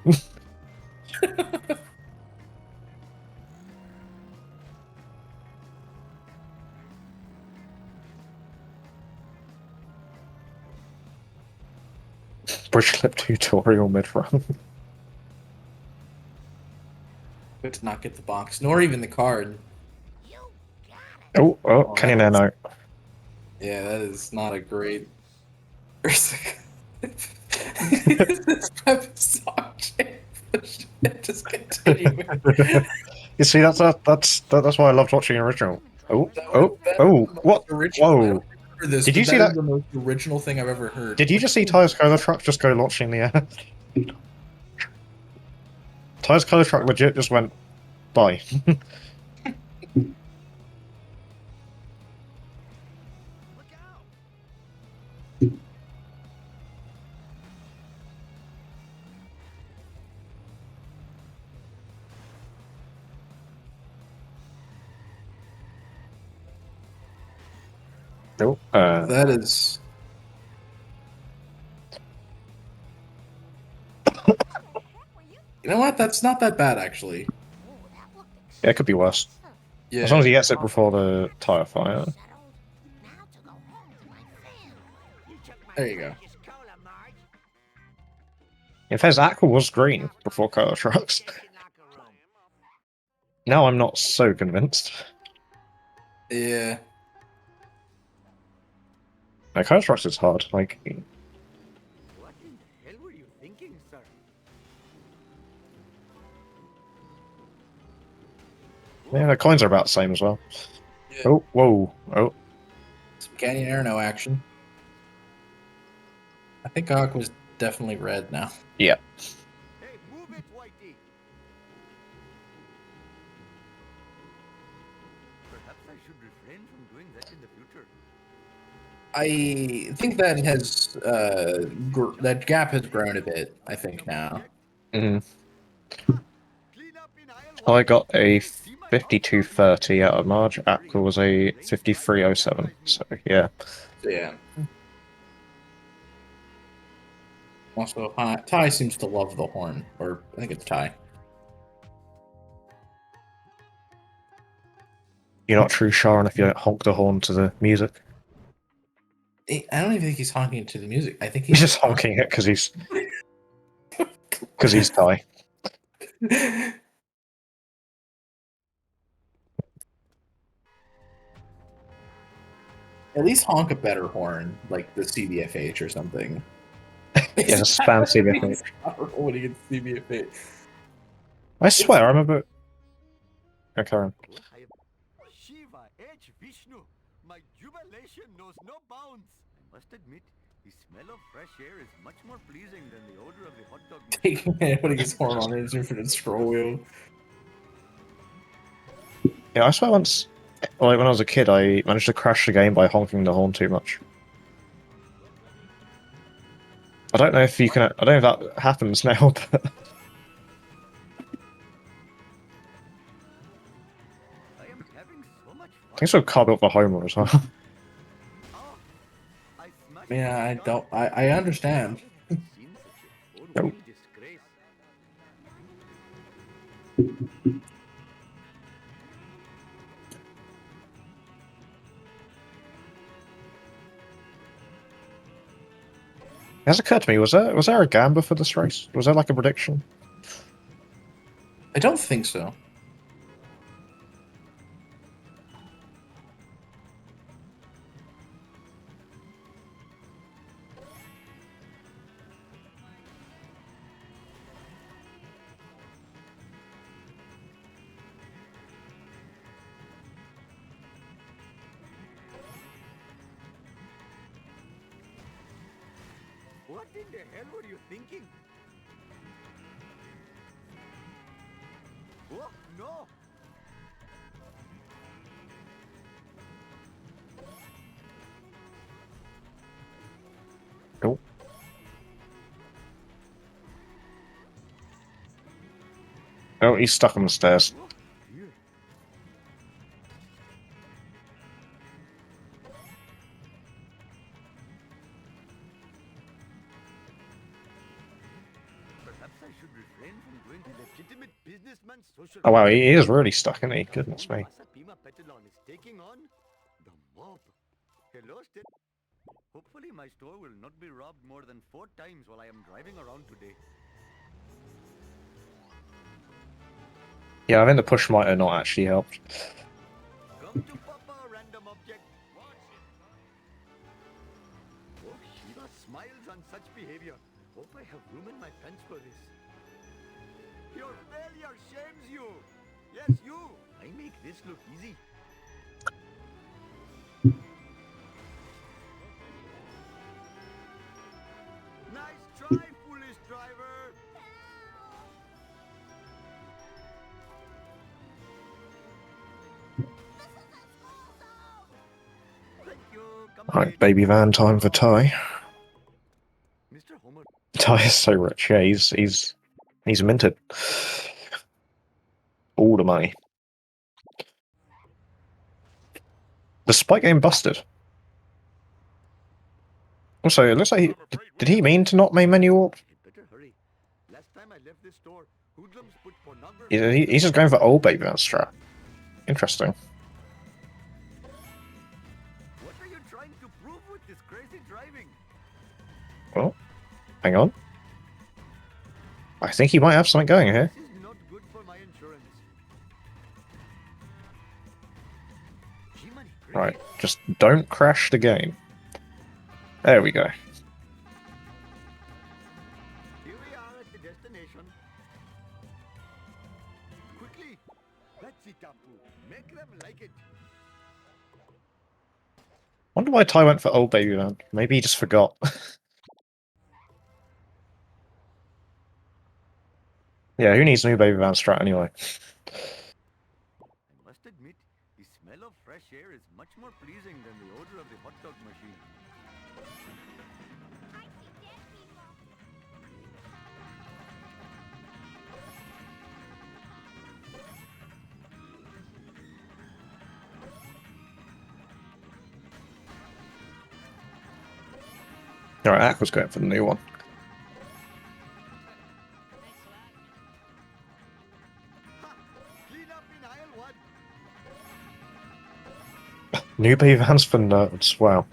Bush clip tutorial mid run. Good to not get the box, nor even the card. Oh, can you nano? Yeah, that is not a great. This episode just continue. You see, that's why I loved watching the original. What? Original. I Whoa! don't remember this, Did you but see is that? the most original thing I've ever heard. Did you just see Ty's Color Truck just go launching in the air? Ty's Color Truck legit just went bye. Nope. That is. You know what? That's not that bad, actually. Yeah, it could be worse. Yeah. As long as he gets it before the tire fire. There you go. In fact, Aqua was green before Color Trucks. Now I'm not so convinced. Yeah. Like, Color Trucks is hard. Like, What in the hell were you thinking, sir? yeah, the coins are about the same as well. Yeah. Oh, whoa, oh. Some Canyon Airno action. I think Aqua's definitely red now. Yeah. Hey, move it, Whitey. Perhaps I should refrain from doing that in the future. I think that has that gap has grown a bit. I think now. Mm. I got a 52.30 out of Marge. Aqua was a 53.07. So yeah. So, yeah. Also, Ty seems to love the horn, or I think it's Ty. You're not true Sharon if you don't honk the horn to the music. I don't even think he's honking to the music. I think He's just honking it because he's Ty. At least honk a better horn, like the CBFH or something. Yeah, just spam CBFH. When he gets CBFH. I swear, I remember. Oh, Karen. Shiva H. Vishnu, my jubilation knows no bounds. I must admit, the smell of fresh air is much more pleasing than the odor of the hot dog machine. Putting his horn on his infinite scroll wheel. Yeah, I swear once, like when I was a kid, I managed to crash the game by honking the horn too much. I don't know if you can. I don't know if that happens now, but I am having so much fun. I think so. Carb up the homer as well. I smashed Yeah, I my don't. dog. I understand. Seen such a horrible disgrace. It has occurred to me, was there a gamba for this race? Was there like a prediction? I don't think so. What in the hell were you thinking? Oh, no! Nope. Oh, he's stuck on the stairs. Oh, dear. I should refrain from going to legitimate businessman's social. Oh wow, he is really stuck, isn't he? Goodness me. Masapima Petalon is taking on the mob. Hello, hopefully my store will not be robbed more than 4 times while I am driving around today. Yeah, I think the push might have not actually helped. Come to Papa, random object. Oh, Shiva smiles on such behavior. Hope I have room in my pants for this. Your failure shames you. Yes, you. I make this look easy. Nice try, foolish driver. Thank you. Come Right, again. baby van time for Ty. Mr. Homer. Ty is so rich. Yeah, he's minted all the money. The spike game busted. Also, it looks like did he mean to not main menu warp? Better hurry. Last time I left this store, hoodlums put pornography. He's just going for old baby van strat. Interesting. What are you trying to prove with this crazy driving? Well, hang on. I think he might have something going here. This is not good for my insurance. G-Money, great. Right, just don't crash the game. There we go. Here we are at the destination. Quickly. That's it, Tapu. Make them like it. Wonder why Ty went for old baby van. Maybe he just forgot. Yeah, who needs new baby van strat anyway? I must admit, the smell of fresh air is much more pleasing than the odor of the hot dog machine. Alright, Aqua's going for the new one. Ha! Clean up in aisle 1. New baby vans for nerds. Wow.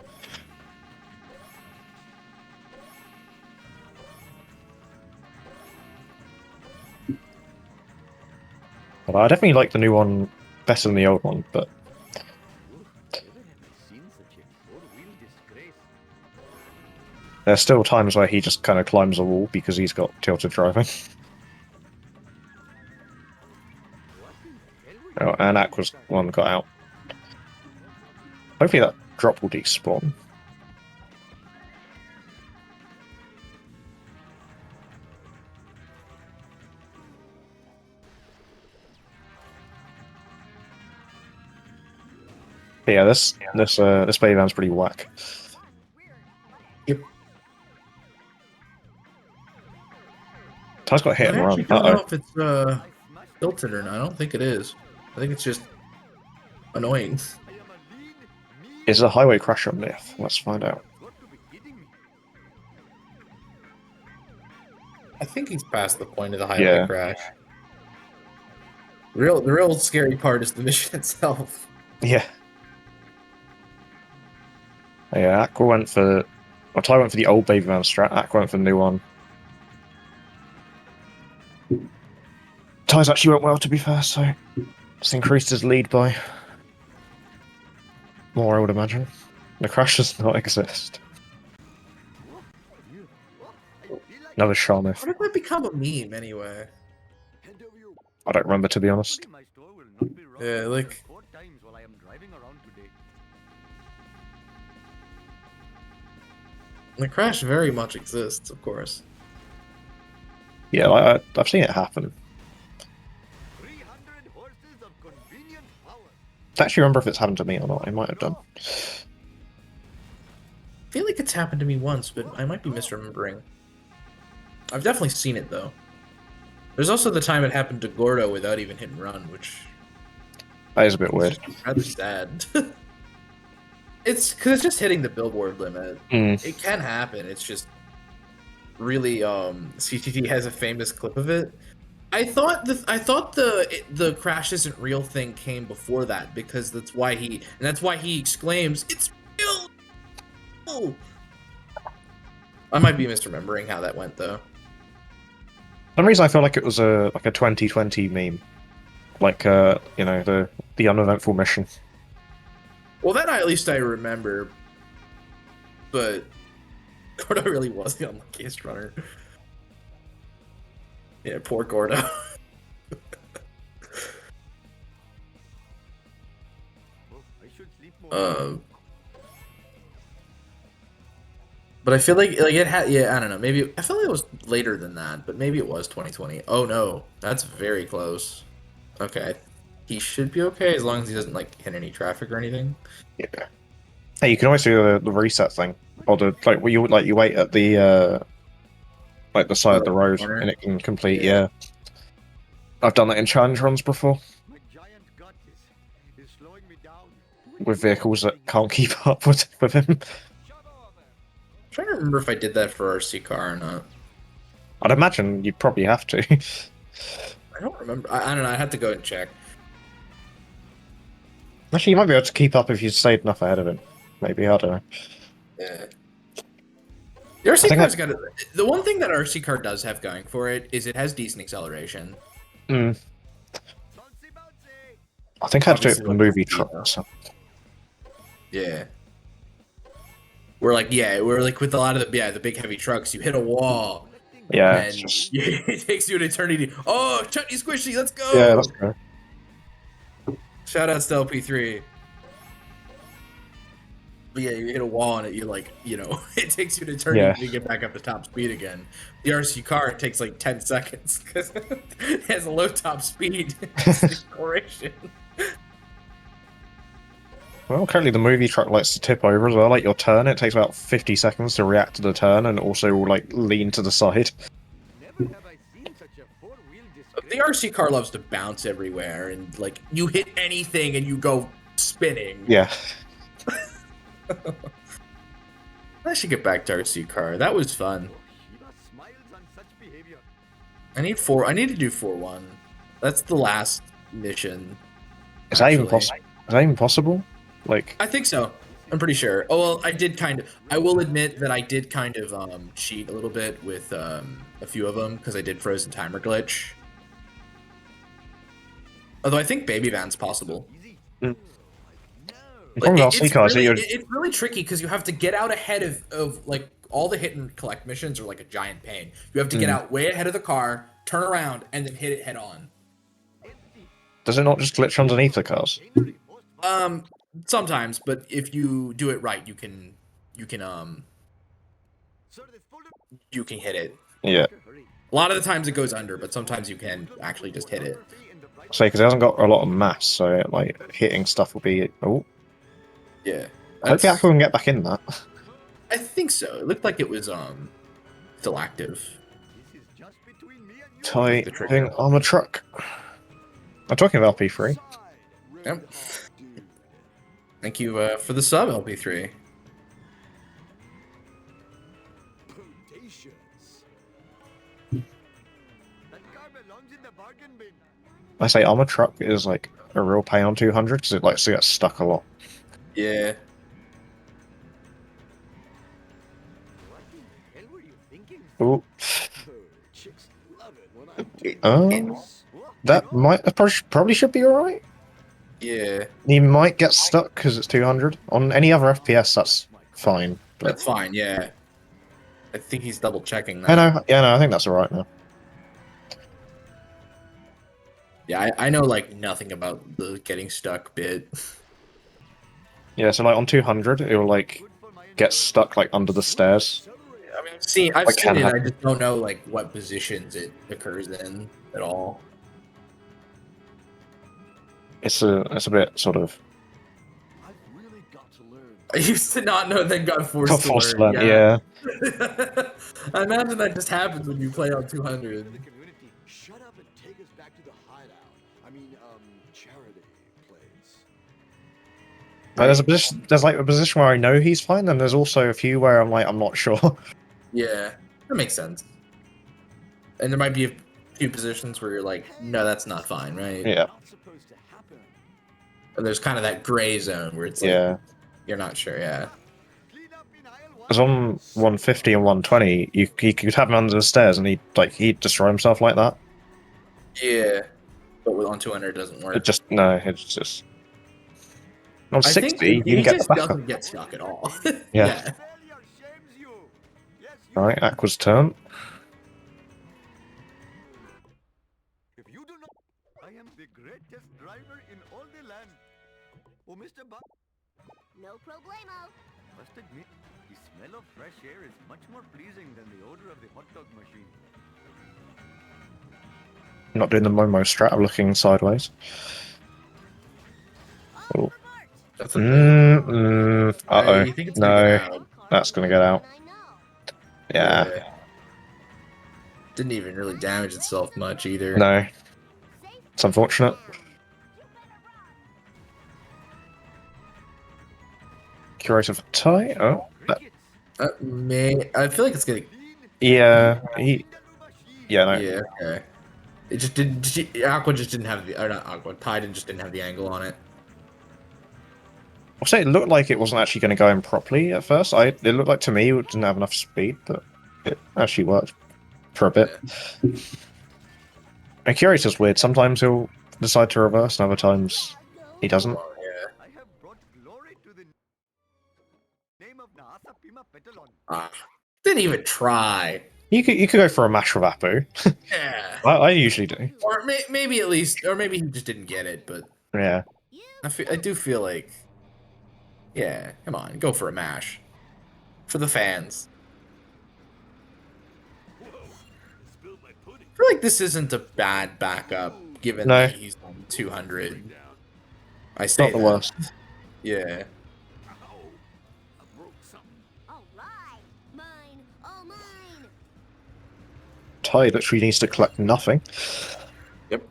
But I definitely like the new one better than the old one, but Never have I seen such a four-wheel disgrace. there's still times where he just kind of climbs a wall because he's got tilted driving. What in the hell were Oh, and Aqua's one got out. Hopefully that drop will despawn. But yeah, this baby van's pretty whack. Yep. Ty's got hit I and actually run. don't know Uh-oh. if it's filtered or not. I don't think it is. I think it's just annoying. I am a lean, mean. Is a highway crash on myth? Let's find out. Got to be kidding me. I think he's past the point of the highway Yeah. crash. The real scary part is the mission itself. Yeah. Yeah, Aqua went for... Well, Ty went for the old baby van strat. Aqua went for the new one. Ty's actually went well, to be fair, so... Just increased his lead by... more, I would imagine. The crash does not exist. Another Shah myth. How did that become a meme anyway? I don't remember, to be honest. Hopefully my store will not be robbed Yeah, more like- than 4 times while I am driving around today. The crash very much exists, of course. Yeah, I've seen it happen. 300 horses of convenient power. I don't actually remember if it's happened to me or not. It might have done. I feel like it's happened to me once, but I might be misremembering. I've definitely seen it, though. There's also the time it happened to Gordo without even hit and run, which That is a bit weird. is rather sad. It's because it's just hitting the billboard limit. Mm. It can happen. It's just really CTT has a famous clip of it. I thought the crash isn't real thing came before that because that's why he exclaims it's real. I might be misremembering how that went though. For some reason I feel like it was a 2020 meme. Like you know, the uneventful mission. Well, that at least I remember. But Gordo really was the unluckiest runner. Yeah, poor Gordo. But I feel like it had, yeah, I don't know, maybe I feel like it was later than that, but maybe it was 2020. Oh no, that's very close. Okay, he should be okay as long as he doesn't like hit any traffic or anything. Yeah. Hey, you can always do the reset thing, or the you wait at the like the side of the road corner? and it can complete. Yeah, I've done that in challenge runs before with vehicles that can't keep up with him. I'm trying to remember if I did that for RC car or not. I'd imagine you'd probably have to. I don't remember. I don't know. I have to go and check. Actually, you might be able to keep up if you stayed enough ahead of him. Maybe, I don't know. Yeah. The RC car's got the one thing that RC car does have going for it is it has decent acceleration. I think I had to do it for the movie truck. So. Yeah. We're like with a lot of the big heavy trucks, you hit a wall. Yeah, and it takes you an eternity. Oh, Chutney Squishy, let's go! Yeah, let's go. Shout outs to LP3. But yeah, you hit a wall and you're like, it takes you an eternity to get back up to top speed again. The RC car, it takes like 10 seconds because it has a low top speed. Acceleration. Well, currently the movie truck likes to tip over as well. Like your turn, it takes about 50 seconds to react to the turn and also will like lean to the side. The RC car loves to bounce everywhere and like you hit anything and you go spinning. Yeah. I should get back to RC car. That was fun. I need to do 4-1. That's the last mission. Is that even possible? Is that even possible? Like, I think so. I'm pretty sure. Oh well, I will admit that I did kind of cheat a little bit with a few of them because I did frozen timer glitch. Although I think baby van's possible. It's really tricky because you have to get out ahead of like all the hit and collect missions are like a giant pain. You have to get out way ahead of the car, turn around, and then hit it head on. Does it not just glitch underneath the cars? Sometimes, but if you do it right, you can hit it. Yeah. A lot of the times it goes under, but sometimes you can actually just hit it. Say, because it hasn't got a lot of mass, so like hitting stuff will be. Oh. Yeah. Hopefully I can get back in that. I think so. It looked like it was still active. Tight thing on the truck. I'm talking about LP3. Yep. Thank you for the sub, LP3. I say armor truck is like a real pain on 200 because it likes to get stuck a lot. Yeah. Ooh. That might probably should be alright. Yeah. You might get stuck because it's 200. On any other FPS, that's fine. But... That's fine, yeah. I think he's double checking that. I think that's alright now. Yeah, I know like nothing about the getting stuck bit. Yeah, so like on 200, it will like get stuck like under the stairs. I mean, I've seen it. I just don't know like what positions it occurs in at all. It's a bit sort of. I used to not know, then got forced to learn. Yeah. I imagine that just happens when you play on 200. Shut up and take us back to the hideout. I mean, charity place. There's like a position where I know he's fine, and there's also a few where I'm like, I'm not sure. Yeah. That makes sense. And there might be a few positions where you're like, no, that's not fine, right? Yeah. And there's kind of that gray zone where it's like, Yeah. you're not sure, yeah. Because on 150 and 120, you could have him under the stairs and he'd destroy himself like that. Yeah. But on 200 it doesn't work. It's just on I 60 think you can he get the just backup. doesn't get stuck at all. Yeah. Alright, Aqua's turn. If you do not, I am the greatest driver in all the land. Oh, Mr. Buck. No problemo. Must admit, the smell of fresh air is much more pleasing than the odor of the hot dog machine. Not doing the Momo strat of looking sideways. Oh. That's a Uh-oh. you think it's gonna get out. That's gonna get out. Yeah. Didn't even really damage itself much either. No. It's unfortunate. Curator for tie? Oh. I feel like it's gonna. Yeah. Yeah, no. Yeah, okay. It just didn't. Aqua just didn't have the. Or not Aqua. Tide just didn't have the angle on it. I'll say it looked like it wasn't actually going to go in properly at first. It looked like to me it didn't have enough speed, but it actually worked for a bit. Yeah. And Curator's weird. Sometimes he'll decide to reverse, and other times he doesn't. Well, yeah. I have brought glory to the name of Naasa Pima Petalon. Didn't even try. You could go for a mash with Apu. Yeah. I usually do. Or maybe at least, or maybe he just didn't get it. But Yeah. I do feel like, yeah, come on, go for a mash, for the fans. I feel like this isn't a bad backup, given No. that he's on 200. I say Not the that. worst. Yeah. All right. Mine. All mine. Ty literally needs to collect nothing. Yep.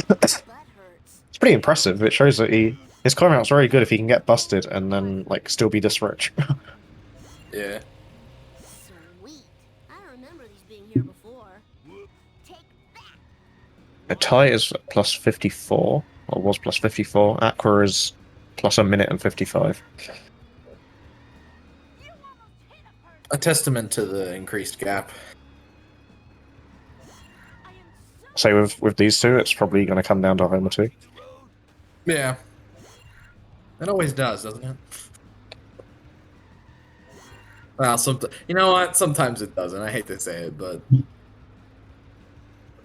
Butt hurts. It's pretty impressive. It shows that his climb out's very good if he can get busted and then like still be this rich. Yeah. Sweet. I don't remember these being here before. Take that. A Ty is plus 54, or was plus 54. Aqua is plus a minute and 55. A testament to the increased gap. So with these two, it's probably going to come down to a home or two. Yeah. It always does, doesn't it? Well, you know what? Sometimes it doesn't. I hate to say it, but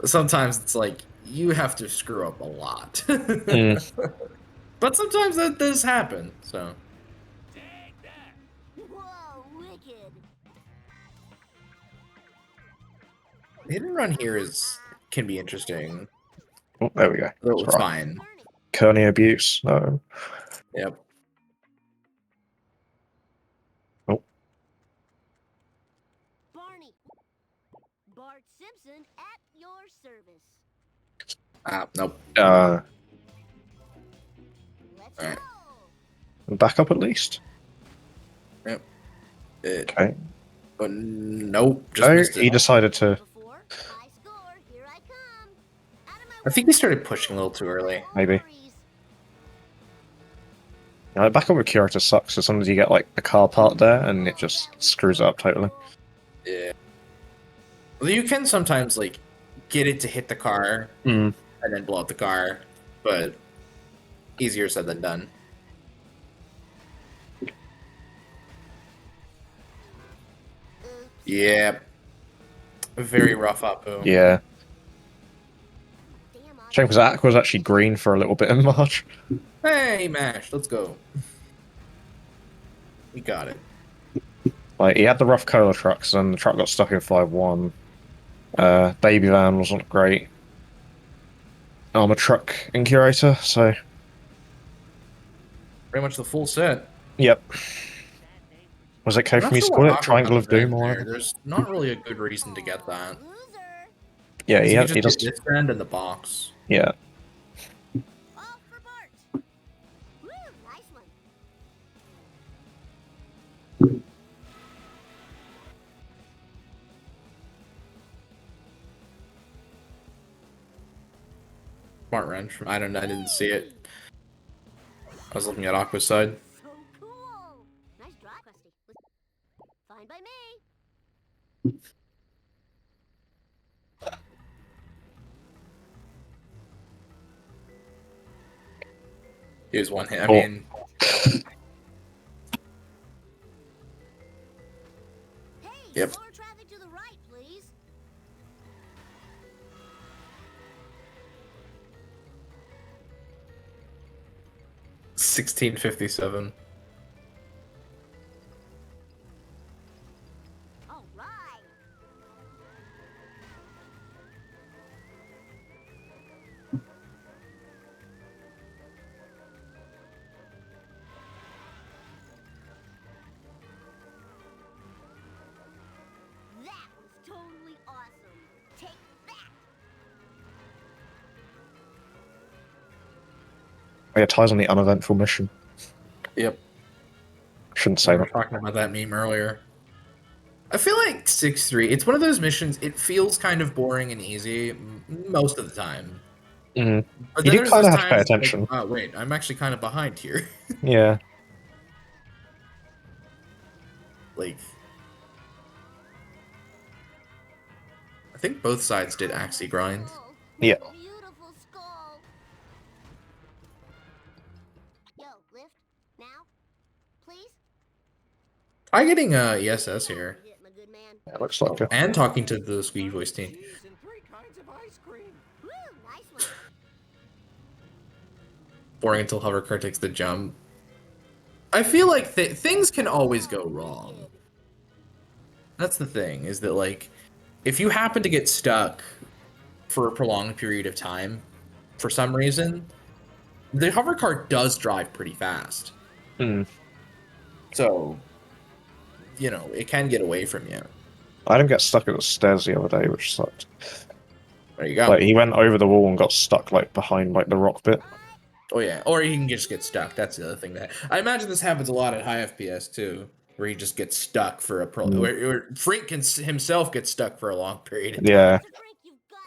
sometimes it's like you have to screw up a lot. But sometimes that does happen. So. Whoa, wicked. Hit and run here can be interesting. Oh, there we go. Though That's it's right. fine. Kearney abuse. No. Yep. Barney. Bart Simpson at your service. Nope. Let's Alright. go. Back up at least. Yep. Okay. But nope. Just No, missed it. he decided to. Before I score, here I come. Out of my I think he started pushing a little too early. Maybe. Back up with Curator sucks as soon as you get like the car part there and it just screws it up totally. Yeah. Well, you can sometimes like get it to hit the car Mm. and then blow up the car, but easier said than done. Yeah. Very rough Apu. Yeah. Damn, Shame because Aqua was actually green for a little bit in March. Hey, Mash, let's go. We got it. Like he had the rough cola trucks and the truck got stuck in 5-1. Baby van wasn't great. Armor truck and Curator, so Pretty much the full set. yep. Was it I'm K not from you sure to call what it? Aqua Triangle got of Doom there. or whatever? There's not really a good reason to get that. loser. Yeah, He he just does. did this end in the box. Yeah. Off for Bart. Woo, nice one. Smart wrench. I didn't see it. I was looking at Aqua's side. So cool. Nice drive, Krusty. Fine by me. He was one hit. I Oh. mean, Hey, Yep. slower traffic to the right, please. $16.57. All right. That was totally awesome. Take that. Yeah, ties on the uneventful mission. Yep. Shouldn't We say were that. talking about that meme earlier. I feel like 6-3. It's one of those missions. It feels kind of boring and easy most of the time. Mm. But You then do there's kind those of have to pay times, like, attention. oh wait, I'm actually kind of behind here. Yeah. Like, I think both sides did Axie grind. Yeah. Beautiful skull. Yo, lift now, please. Try getting ESS here. Hit, my good man. Yeah, looks like it. And talking to the squeaky voice team. Cheese and 3 kinds of ice cream. Woo, nice one. Boring until hovercar takes the jump. I feel like things can always go wrong. That's the thing, is that, like, if you happen to get stuck for a prolonged period of time, for some reason, the hovercar does drive pretty fast. Mm. So, you know, it can get away from you. I didn't get stuck at the stairs the other day, which sucked. There you go. Like, he went over the wall and got stuck, like, behind, like, the rock bit. Oh yeah, or he can just get stuck. That's the other thing. That I imagine this happens a lot at high FPS too, where he just gets stuck for a where Frink can himself get stuck for a long period of time. Yeah.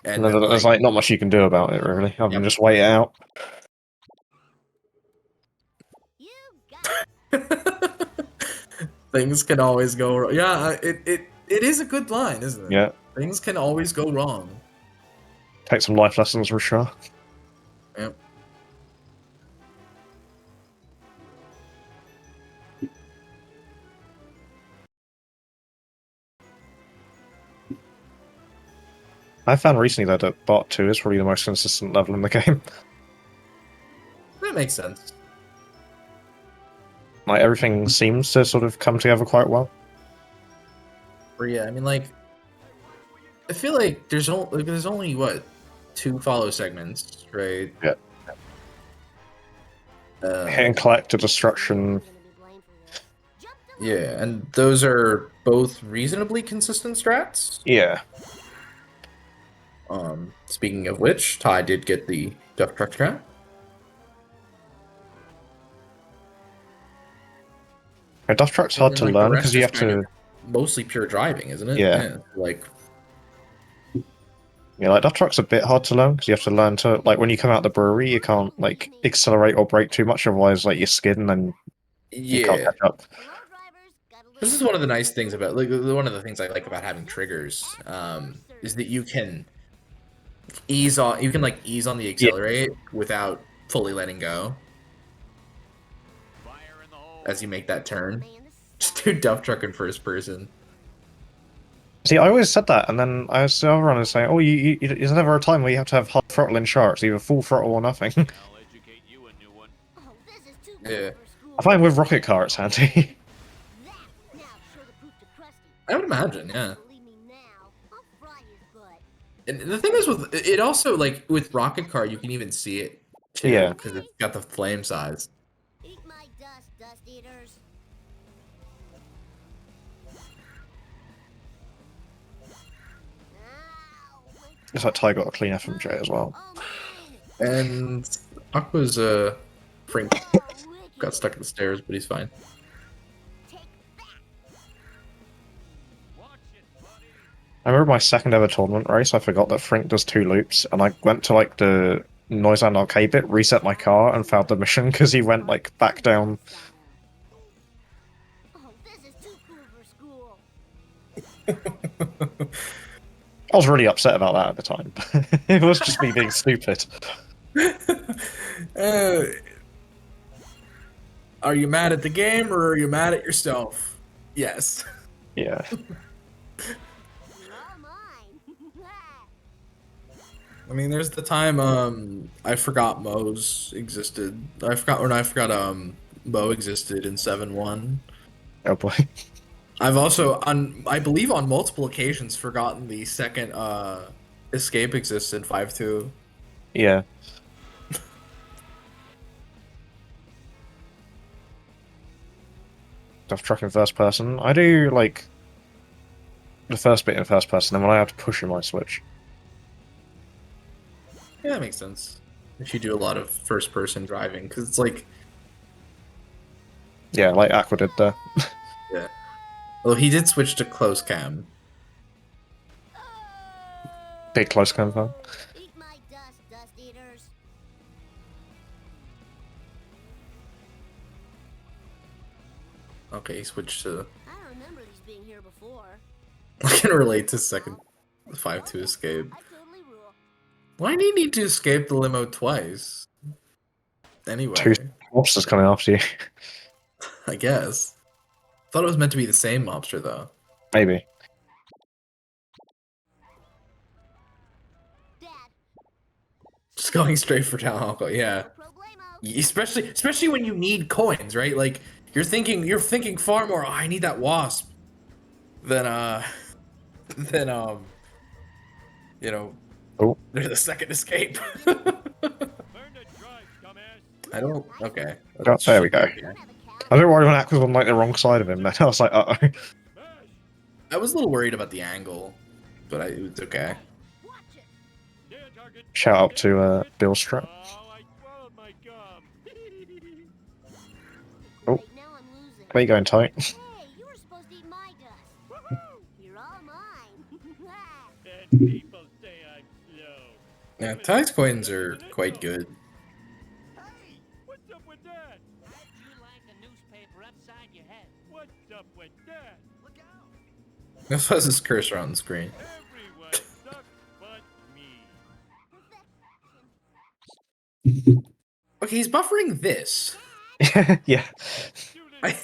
And then then, there's, like, not much you can do about it, really, other than just wait it out. You got things can always go wrong. Yeah, it is a good line, isn't it? Yeah. Things can always go wrong. Take some life lessons for sure. Yep. I found recently though that Bot 2 is probably the most consistent level in the game. That makes sense. Like, everything seems to sort of come together quite well. Or yeah, I mean, like, I feel like there's only what 2 follow segments, right? Yeah. Hit and collect to destruction. Yeah, and those are both reasonably consistent strats. Yeah. Speaking of which, Ty did get the Duff Truck strat. Yeah, Duff Truck's hard to Like, learn the rest because you is have kind to. of mostly pure driving, isn't it? Yeah. Like, Yeah, like Duff Truck's a bit hard to learn because you have to learn to, like, when you come out the brewery, you can't, like, accelerate or brake too much, otherwise, like, you skid and then you can't yeah. catch up. This is one of the nice things about, like, one of the things I like about having triggers, is that you can ease on, ease on the accelerate without fully letting go as you make that turn. Just do Duff Truck in first person. See, I always said that, and then I was everyone was saying, "Oh, there's never a time where you have to have hard throttle in sharks, either full throttle or nothing." Yeah. I find with rocket car it's handy. I would imagine, yeah. And the thing is, with it also, like, with Rocket Car, you can even see it too, Yeah. because it's got the flame size. Eat my dust, dust eaters. It's like Ty got a clean FMJ as well. And Aqua's Frink got stuck at the stairs, but he's fine. I remember my second ever tournament race, I forgot that Frink does 2 loops, and I went to, like, the Noiseland arcade bit, reset my car, and failed the mission because he went like back down. Oh, this is too cool for school. I was really upset about that at the time. It was just me being stupid. Are you mad at the game or are you mad at yourself? Yes. Yeah. You're all mine. I mean, there's the time I forgot Moe's existed. I forgot Moe existed in 7-1. Oh boy. I've also I believe on multiple occasions forgotten the second escape exists in 5-2. Yeah. Stuff truck in first person. I do like the first bit in first person, then when I have to push in my switch. Yeah, that makes sense. If you do a lot of first person driving, because it's like, Yeah, like Aqua did there. yeah. Well, he did switch to close cam. Big close cam fan. Eat my dust, dust eaters. Okay, he switched to. I don't remember these being here before. I can relate to second 5-2 escape. I totally rule. Why do you need to escape the limo twice? Anyway, 2 mobsters coming after you. I guess. Thought it was meant to be the same mobster though. Maybe. Dad. Just going straight for town hall. Yeah. Problemo. Especially when you need coins, right? Like you're thinking far more, oh, I need that wasp than you know, oh, there's a second escape. Learn to drive, dumbass. I don't okay. oh, there we go. You don't have a cow. I don't worry when Aqua's on like the wrong side of him, man. I was like, uh-oh. Smash. I was a little worried about the angle, but it was okay. Watch it. Stay on target. Shout out to Bill Strap. Oh, I swallowed my gum. Oh. Right now I'm losing. Where you going, Ty? Hey, you were supposed to eat my dust. Woohoo! You're all mine. And people say I'm slow. Yeah, Ty's coins are quite good. Hey, what's up with that? How'd you like a newspaper upside your head? What's up with that? Look out! This was his cursor on the screen. Everyone sucks but me. Okay, he's buffering this. Yeah. Shoot it I- bang.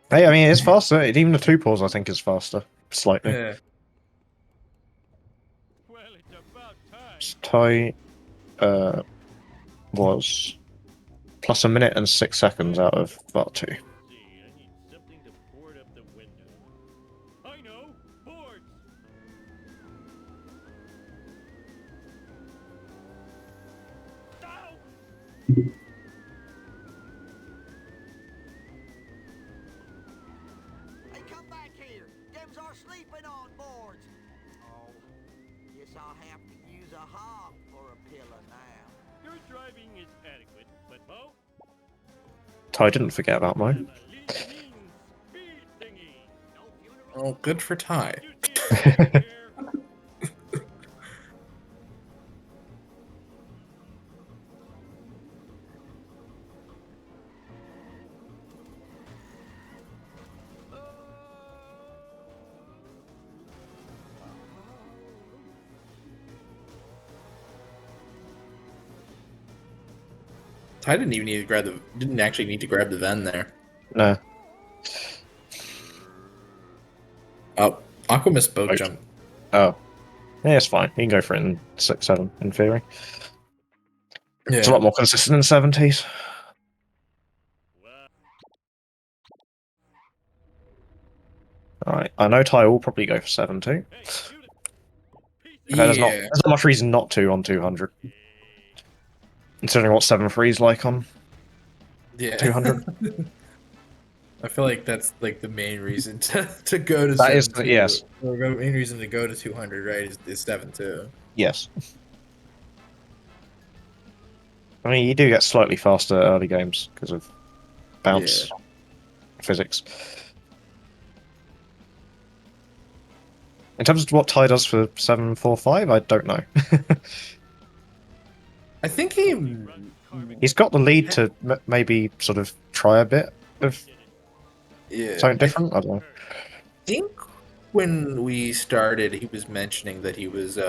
Hey, I mean, it's faster. Even the 2 pause, I think, is faster. Slightly. Yeah. Well, it's about time. Ty was plus 1 minute and 6 seconds out of part 2. See, I need something to board up the window. I know, boards. Ow! Hey, come back here! Them's our sleeping on boards! Oh, guess I'll have to use a hog for a pillow now. Your driving is adequate, but Mo, Ty didn't forget about have mine. a leaping speed thingy. No funeral. Oh, good for Ty. You can't get here. Ty didn't actually need to grab the Ven there. No. Oh, Aqua missed boat Boat. jump. Oh. Yeah, it's fine. You can go for it in 6-7, in theory. Yeah. It's a lot more consistent in 70s. Wow. Alright, I know Ty will probably go for 7 too. Hey, shoot it. Piece of Yeah. There's not much reason not to on 200. Considering what 7-3 is like on Yeah. 200. I feel like that's like the main reason to go to. That is 7-2. yes. The main reason to go to 200, right, is 7-2. Yes. I mean, you do get slightly faster early games because of bounce physics. In terms of what Ty does for 7-4-5, I don't know. I think he. He's got the lead to maybe sort of try a bit of Yeah. something different. I don't know. I think when we started, he was mentioning that he was.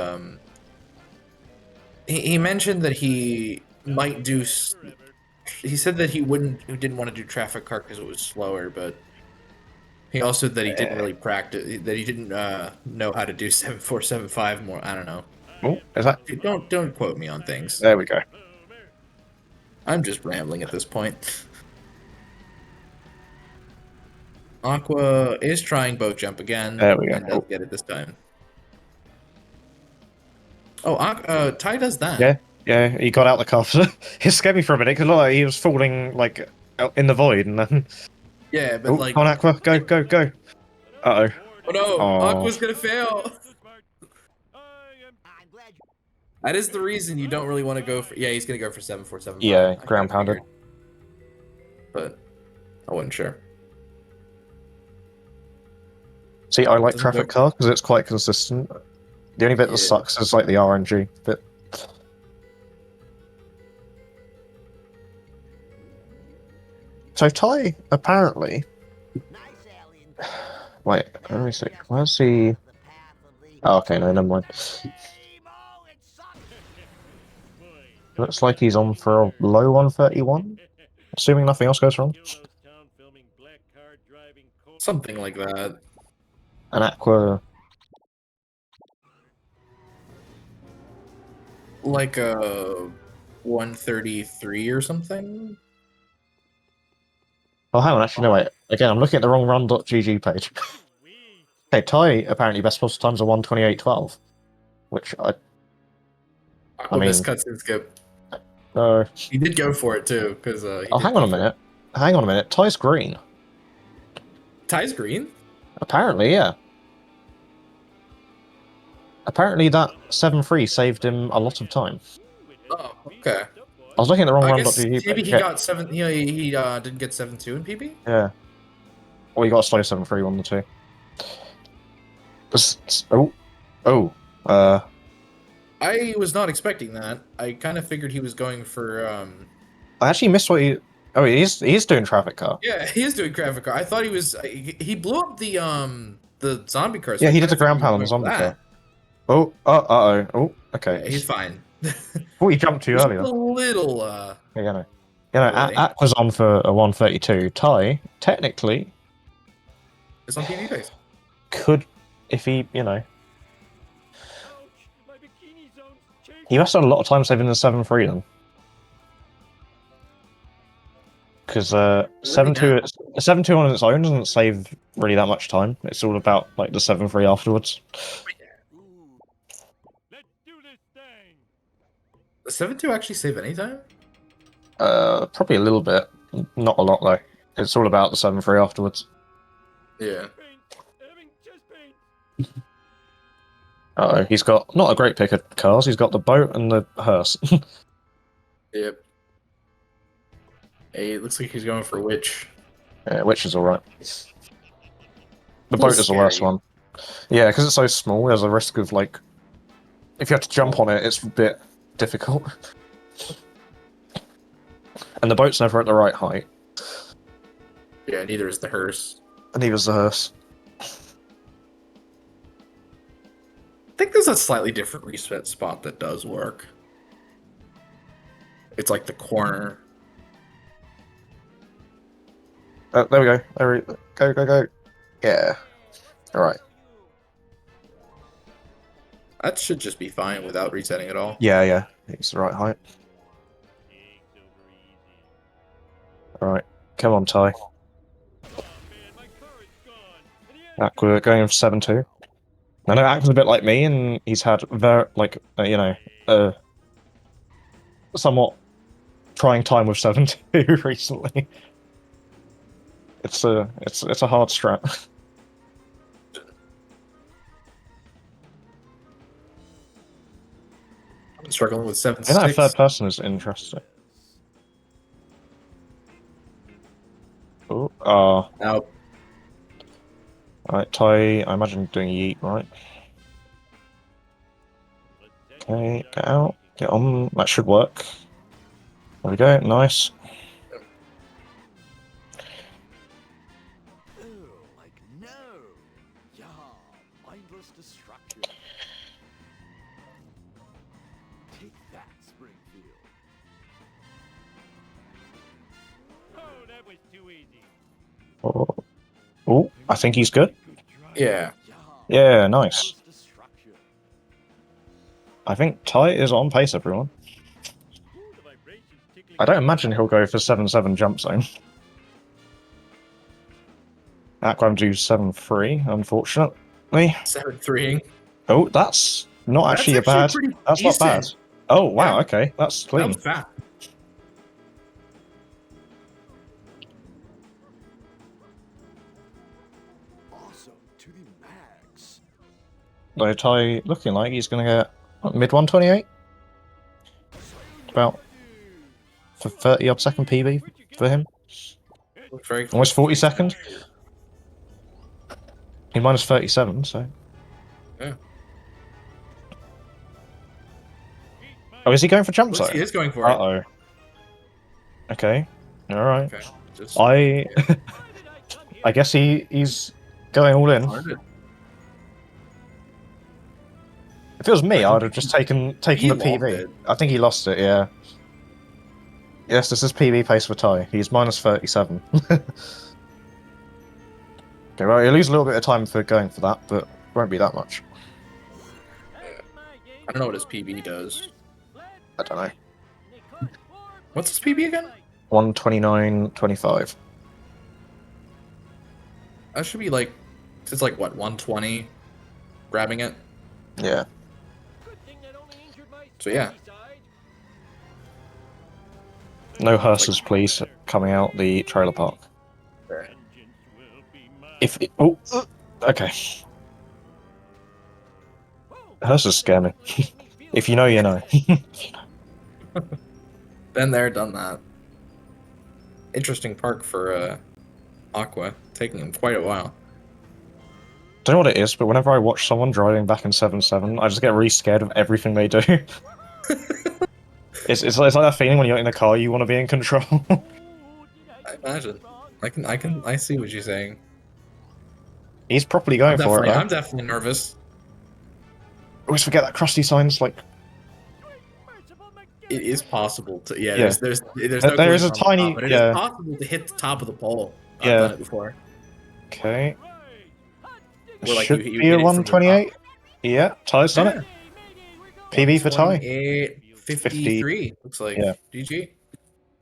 He mentioned that he might do. He said that he didn't want to do traffic car because it was slower, but he also said that he didn't really practice. That he didn't know how to do 7475 more. I don't know. Oh, is that? Don't quote me on things. There we go. I'm just rambling at this point. Aqua is trying boat jump again. There we go. And does get it this time. Oh, Ty does that. Yeah, yeah, he got out the car. It scared me for a minute because like, he was falling like out in the void, and then. Yeah, but like. Come on, Aqua, go, go, go. Uh oh. Oh no, Oh. Aqua's gonna fail. That is the reason you don't really want to go for. Yeah, he's gonna go for 747. Yeah, ground pounded. But I wasn't sure. See, I like traffic car because it's quite consistent. The only bit that sucks is like the RNG bit. So Ty apparently. Wait, let me see. Where's he? Oh, okay, no, never mind. Looks like he's on for a low 131. Assuming nothing else goes wrong. Something like that. An Aqua. Like a 133 or something. Oh, hang on, actually, no, wait. Again, I'm looking at the wrong run.gg page. Okay, Ty apparently best possible times are 128.12. Which I mean. Best cutscene skip. No. He did go for it too, because. Oh, hang on a minute. Hang on a minute. Ty's green. Ty's green? Apparently, yeah. Apparently that 7-3 saved him a lot of time. Oh, okay. I was looking at the wrong run.gg. page. Maybe he got 7. Yeah, he didn't get 7-2 in PB? Yeah. Well, you got a slow 7-3 on the 2. I was not expecting that. I kind of figured he was going for. I actually missed what he. Oh, he's doing traffic car. Yeah, he is doing traffic car. I thought he was. He blew up the zombie car. So yeah, he did the ground pound on the zombie car. Oh, okay. Yeah, he's fine. Oh, he jumped too early. A little. Yeah, Aqua's on for a 132. Ty, technically, it's on PB base. Could, if he, he must have had a lot of time saving the 7-3 then. Because 7-2 on its own doesn't save really that much time. It's all about like the 7-3 afterwards. Does 7-2 actually save any time? Probably a little bit. Not a lot though. It's all about the 7-3 afterwards. Yeah. Uh-oh, he's got not a great pick of cars. He's got the boat and the hearse. Yep. Hey, it looks like he's going for Witch. Yeah, Witch is alright. The boat is the worst one. Yeah, because it's so small, there's a risk of, like... If you have to jump on it, it's a bit difficult. And the boat's never at the right height. Yeah, neither is the hearse. And neither is the hearse. I think there's a slightly different reset spot that does work. It's like the corner. There we go. Go. Yeah. Alright. That should just be fine without resetting at all. Yeah. It's the right height. Alright. Come on, Ty. Aqua going for 7-2. I know Aqua's a bit like me, and he's had somewhat trying time with 7-2 recently. It's a hard strat. I'm struggling with 7-6. Yeah, that third person is interesting. Oh, Nope. Alright, Ty, I imagine doing yeet, right? Okay, get out. Get on. That should work. There we go. Nice. Oh, like no. Yeah, mindless destruction. Take that, Springfield. Oh, that was too easy. Oh, I think he's good. Yeah. Yeah, nice. I think Ty is on pace, everyone. I don't imagine he'll go for 7-7 jump zone. Aquam do 7-3, unfortunately. 7-3. Oh, that's not actually a bad. pretty That's not bad. decent. Oh wow, Yeah. okay, that's That clean. was fast. Awesome to the max. So Ty looking like he's gonna get what, mid 128. About for 30 odd second PB for him. Very Almost 40 seconds. He minus 37, so. Yeah. Oh, is he going for jump zone? He is going for it. Uh-oh. Okay. Alright. Okay. Just I I guess he's going all in. If it was me, I would have just taken He the lost PB. it. I think he lost it, yeah. Yes, this is PB pace for Ty. He's minus 37. Okay, well, he'll lose a little bit of time for going for that, but won't be that much. I don't know what his PB does. I don't know. What's his PB again? 129.25. That should be like, it's like what, 120? Grabbing it. Yeah. So yeah. No hearses, please, coming out the trailer park. If it, oh, okay. Hearses scare me. If you know, you know. Been there, done that. Interesting park for Aqua. Taking him quite a while. Don't know what it is, but whenever I watch someone driving back in 7-7, I just get really scared of everything they do. It's like that feeling when you're in a car, you want to be in control. I imagine. I see what you're saying. He's properly going for it. I'm definitely nervous. Always forget that crusty sign's like. It is possible to. Yeah. Yeah. There's no There is a collision on the tiny. top, but it Yeah. is possible to hit the top of the pole. I've Yeah. done it before. Okay. Where, like, Should you be hit a it from the 128. Yeah, Ty's done it. PB for Ty. 53. Looks like. Yeah. GG.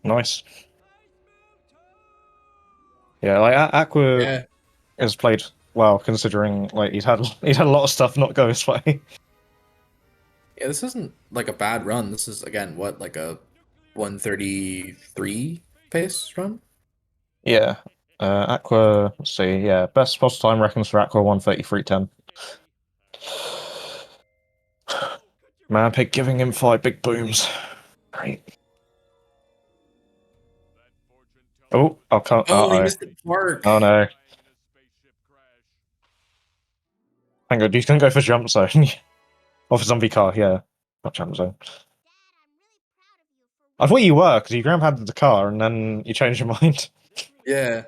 Nice. Yeah, like Aqua Yeah. has played well, considering like he's had a lot of stuff not go his way. Yeah, this isn't like a bad run. This is again what, like a 133 pace run? Yeah. Aqua, let's see, yeah, best possible time reckons for Aqua 133.10. Man Pig giving him 5 big booms. Great. Oh, I can't. Oh, he missed the park. Oh no. Hang on, he's gonna go for jump zone. Or for zombie car, yeah. Not jump zone. I thought you were, because you grab-handed the car and then you changed your mind. Yeah.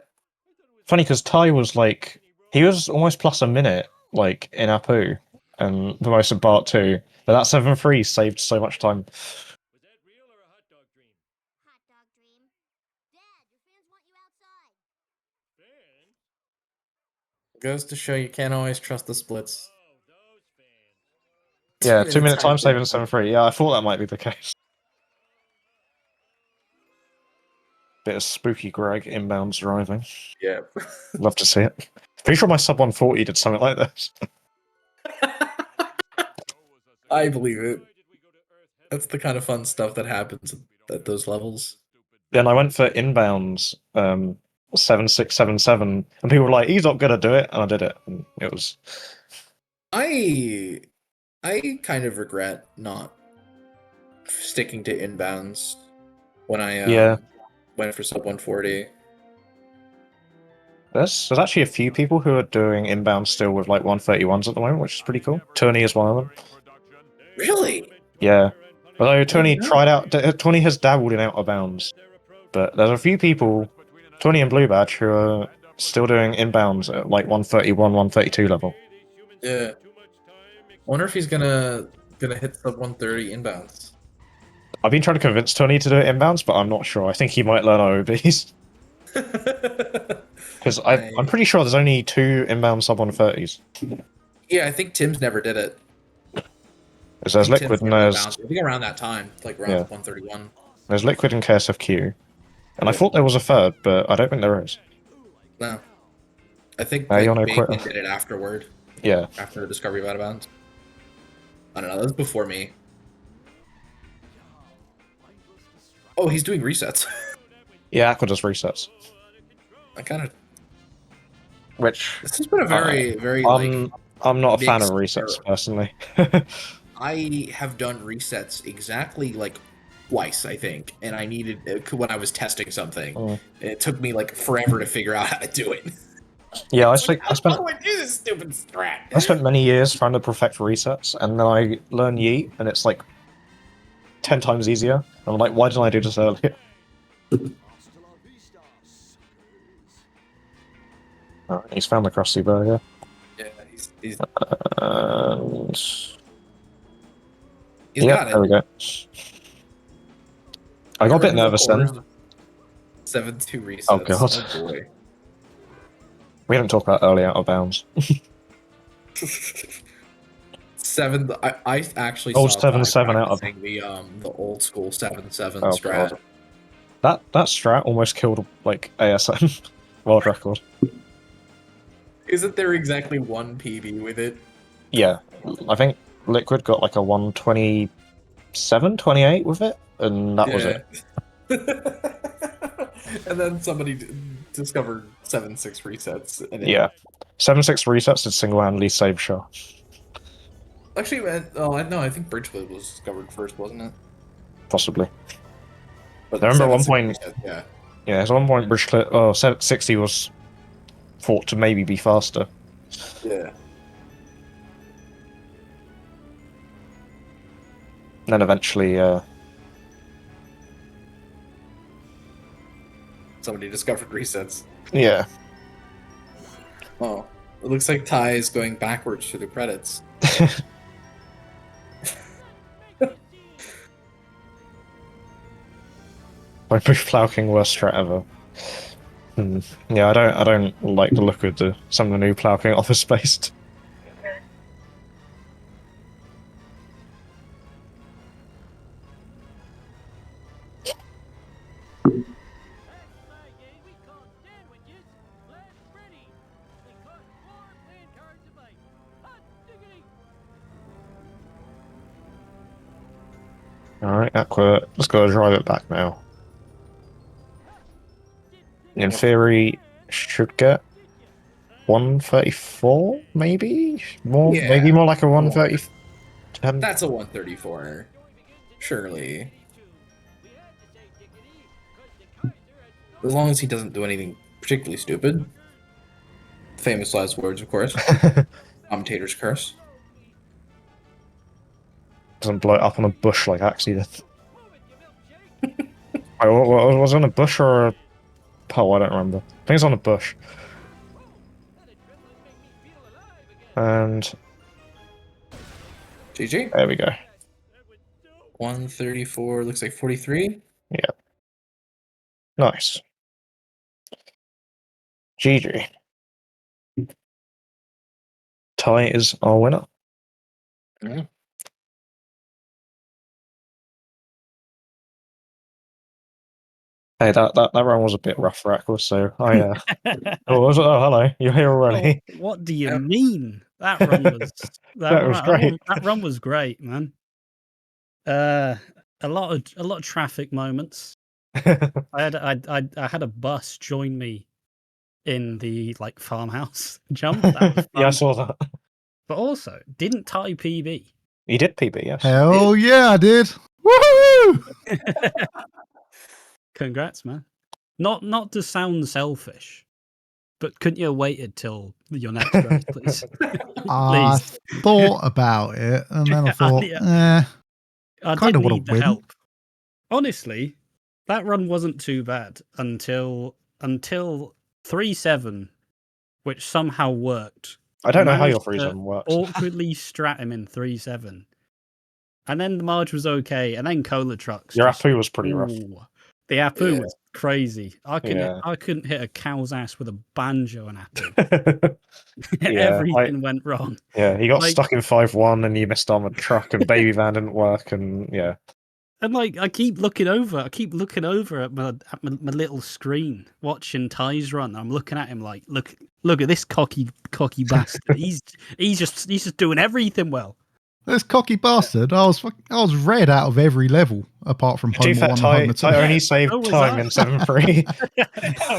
Funny, because Ty was like, he was almost plus a minute, like, in Apu, and the most of Bart 2. But that 7-3 saved so much time. Goes to show you can't always trust the splits. Yeah, 2-minute time saving 7-3. Yeah, I thought that might be the case. Bit of spooky Greg inbounds driving. Yeah. Love to see it. Pretty sure my sub 140 did something like this. I believe it. That's the kind of fun stuff that happens at those levels. Then I went for inbounds 7677, and people were like, "He's not gonna do it," and I did it. And it was. I kind of regret not sticking to inbounds when I went for sub 140. There's actually a few people who are doing inbounds still with like 131s at the moment, which is pretty cool. Tony is one of them. Really? Yeah, Although Tony tried out, Tony has dabbled in out of bounds, but there's a few people, Tony and Blue Badge, who are still doing inbounds at like 131, 132 level. Yeah. Wonder if he's gonna hit sub 130 inbounds. I've been trying to convince Tony to do it inbounds, but I'm not sure. I think he might learn OOBs. Because I'm pretty sure there's only 2 inbound sub 130s. Yeah, I think Tim's never did it. Because there's Liquid and there's... I think around that time, like around 131. There's Liquid and KSFQ. And I thought there was a third, but I don't think there is. No. I think Bacon did it afterward. Yeah. After the Discovery of Out of Bounds. I don't know, that was before me. Oh, he's doing resets. Yeah, Aqua does resets. I kind of... Which... This has been a very, I'm not a fan of resets, personally. I have done resets exactly, like, twice, I think. And I needed... When I was testing something. It took me, like, forever to figure out how to do it. Yeah, I spent... How do I do this stupid strat? I spent many years trying to perfect resets, and then I learned Yeet, and it's, like, 10 times easier. I'm like, why didn't I do this earlier? Oh, he's found the Krusty Burger. Yeah, he's and... He's got it. There we go. I got a bit nervous then. 7-2 resets. Oh god. Oh boy. We haven't talked about early out of bounds. I actually old saw 7-7 out of the old school 7-7 oh, strat. God. That strat almost killed like ASM world record. Isn't there exactly one PB with it? Yeah, I think Liquid got like a 127, 28 with it, and that was it. And then somebody discovered 7-6 resets. And yeah, 7-6 resets did single-handedly save Shaw. Actually, no, I think Bridgewood was discovered first, wasn't it? Possibly. But I remember at one point, resets, yeah, at one point Bridgewood, 60 was thought to maybe be faster. Yeah. And then eventually, somebody discovered resets. Yeah. Oh, it looks like Ty is going backwards through the credits. My push Ploughking worst strat ever. Yeah, I don't like the look of some of the new Ploughking office based. Alright, Aqua, let's go drive it back now. In theory, should get 134, maybe? More, Yeah. maybe more like a 130. That's a 134, surely. As long as he doesn't do anything particularly stupid. Famous last words, of course. Commentator's curse. Doesn't blow it up on a bush like Axie did. Was it on a bush or a pole? I don't remember. I think it's on a bush. And... GG. There we go. 134, looks like 43. Yeah. Nice. GG. Ty is our winner. Yeah. Hey, that round was a bit rough for Aqua, so I oh hello, you're here already. Oh, what do you mean? That run was great. That run was great, man. A lot of traffic moments. I had a bus join me in the like farmhouse jump. That was Yeah, I saw that. But also, didn't Ty PB? He did PB, yes. Hell yeah, I did. Woohoo! Congrats, man. Not to sound selfish, but couldn't you have waited till your next race, please? I thought about it, and then I thought, I Kinda did wanna need the win. help. Honestly, that run wasn't too bad until 3-7, which somehow worked. I don't know how your Managed freeze to run works. awkwardly strat him in 3-7. And then the Marge was okay, and then Cola Trucks Your just Apu was pretty rough. ooh. The Apu Yeah. was crazy. I Yeah. couldn't hit a cow's ass with a banjo and Apu. Yeah, Everything went wrong. Yeah, he got Like- stuck in 5-1 and you missed on the truck and Baby Van didn't work and yeah. And like I keep looking over at my little screen watching Ty's run. I'm looking at him like, look at this cocky bastard. He's just doing everything well. This cocky bastard. I was red out of every level apart from To be Homer fair, 1 and Ty Homer 2. only saved so was time I. in 7-3.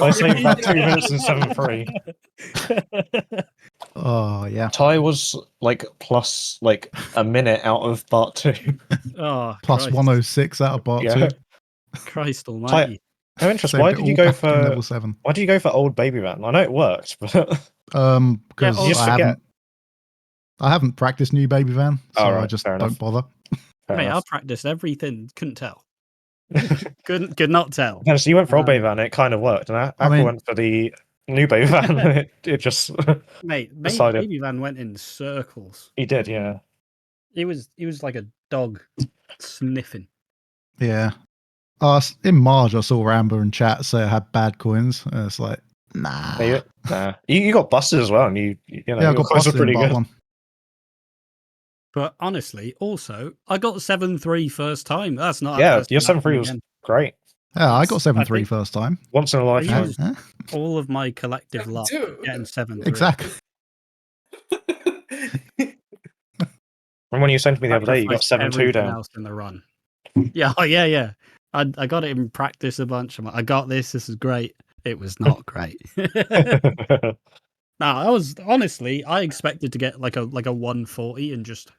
I saved about 2 minutes in 7-3. Oh yeah. Ty was like plus like a minute out of part 2. Oh, Plus Christ. 106 out of part Yeah. 2. Christ almighty. No interest. Saved Why it did you all go back in for level 7. Why did you go for old Baby Van? I know it worked, but Because Yeah, You just I haven't practiced New Baby Van, so Alright, I just fair don't enough. bother. fair Mate, I enough. practiced everything. Couldn't tell. could not tell. No, so you went for old Um, Baby Van, it kind of worked, and I Aqua mean- went for the new Baby Van. it just Mate, decided. Baby Van went in circles. He did, yeah. He was like a dog sniffing. Yeah. In Marge, I saw Amber and chat say I had bad coins. And it's like, nah. Nah. You got busted as well, and you know Yeah, I your got coins were busted in pretty part good. 1. But honestly, also, I got 7-3 first time. That's not. Yeah, that's your gonna 7-3 happen was again. great. Yeah, I got It's- I 7-3 think- first time. Once in a I lifetime. used Huh? all of my collective luck Too. getting 7-3. Exactly. And when you sent me the other day, you got Sacrificed 7-2 everything down. else in the run. Yeah, oh, yeah. I got it in practice a bunch. I'm like, I got this. This is great. It was not great. No, I was honestly, I expected to get like a 140 and just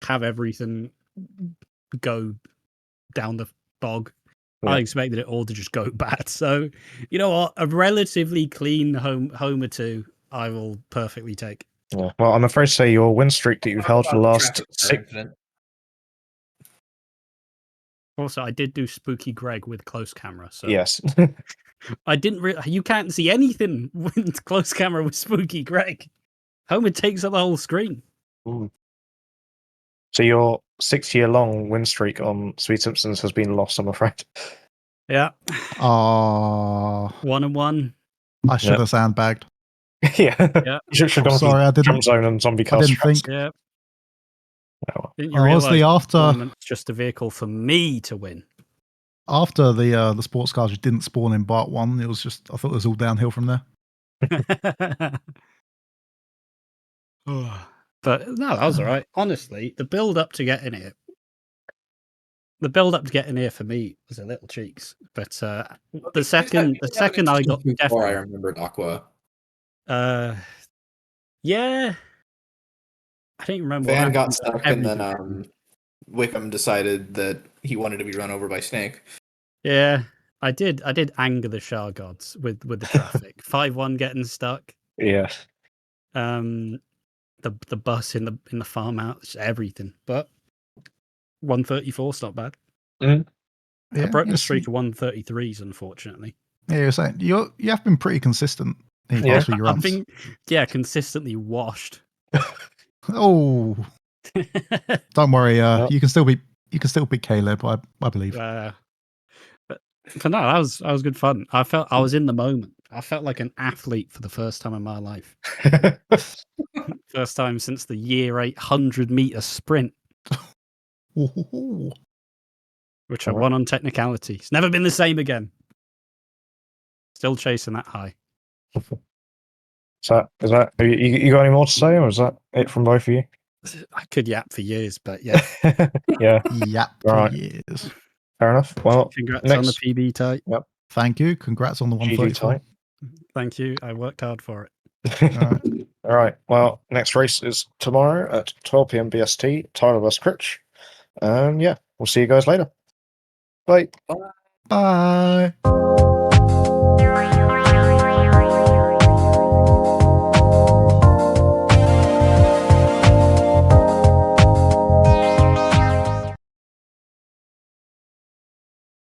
have everything go down the bog. Yeah. I expected it all to just go bad. So, you know what? A relatively clean Homer 2, I will perfectly take. Yeah. Well, I'm afraid to say your win streak that you've held for the last Also, I did do Spooky Greg with close camera. So Yes. I didn't. You can't see anything with close camera with Spooky Greg. Homer takes up the whole screen. Ooh. So your 6-year-long win streak on Sweet Simpsons has been lost, I'm afraid. Yeah. Oh, 1-1. I should have sandbagged. Yeah. Yeah. You should have gone Sorry, I for Jump didn't. Zone and Zombie I Cast. didn't think. Yeah. Oh, Didn't you Honestly, realize after tournament's just a vehicle for me to win? the sports cars just didn't spawn in part 1, it was just I thought it was all downhill from there. But no, that was all right. Honestly, the build up to getting here. The build up to getting here for me was a little cheeks, but the second I got before definitely, I remembered Aqua. yeah, I don't remember. what Van got happened, stuck, but and then everything- Wickham decided that he wanted to be run over by Snake. yeah, I did anger the Shah gods with the traffic. 5-1 getting stuck. yeah. The bus in the farmhouse, everything. But 134's not bad. Mhm. I broke the yes, streak of 133s, unfortunately. Yeah, you're saying you have been pretty consistent in your Yeah. past few I've runs. been, consistently washed. Oh, don't worry. Well- You can still beat Caleb. I believe. But no, that was good fun. I felt I was in the moment. I felt like an athlete for the first time in my life. First time since the year 800-meter sprint, Ooh. which I Alright. won on technicality. It's never been the same again. Still chasing that high. So is that you got any more to say, or is that it from both of you? I could yap for years, but yeah. Yeah. Yep. Right. Years. Fair enough. Well, Congrats on the next PB tight. Thank you. Congrats on the GG 134. tight. Thank you. I worked hard for it. Alright. All right. Well, next race is tomorrow at 12 p.m. BST. Tyler vs. Critch. Yeah, we'll see you guys later. Bye. Bye.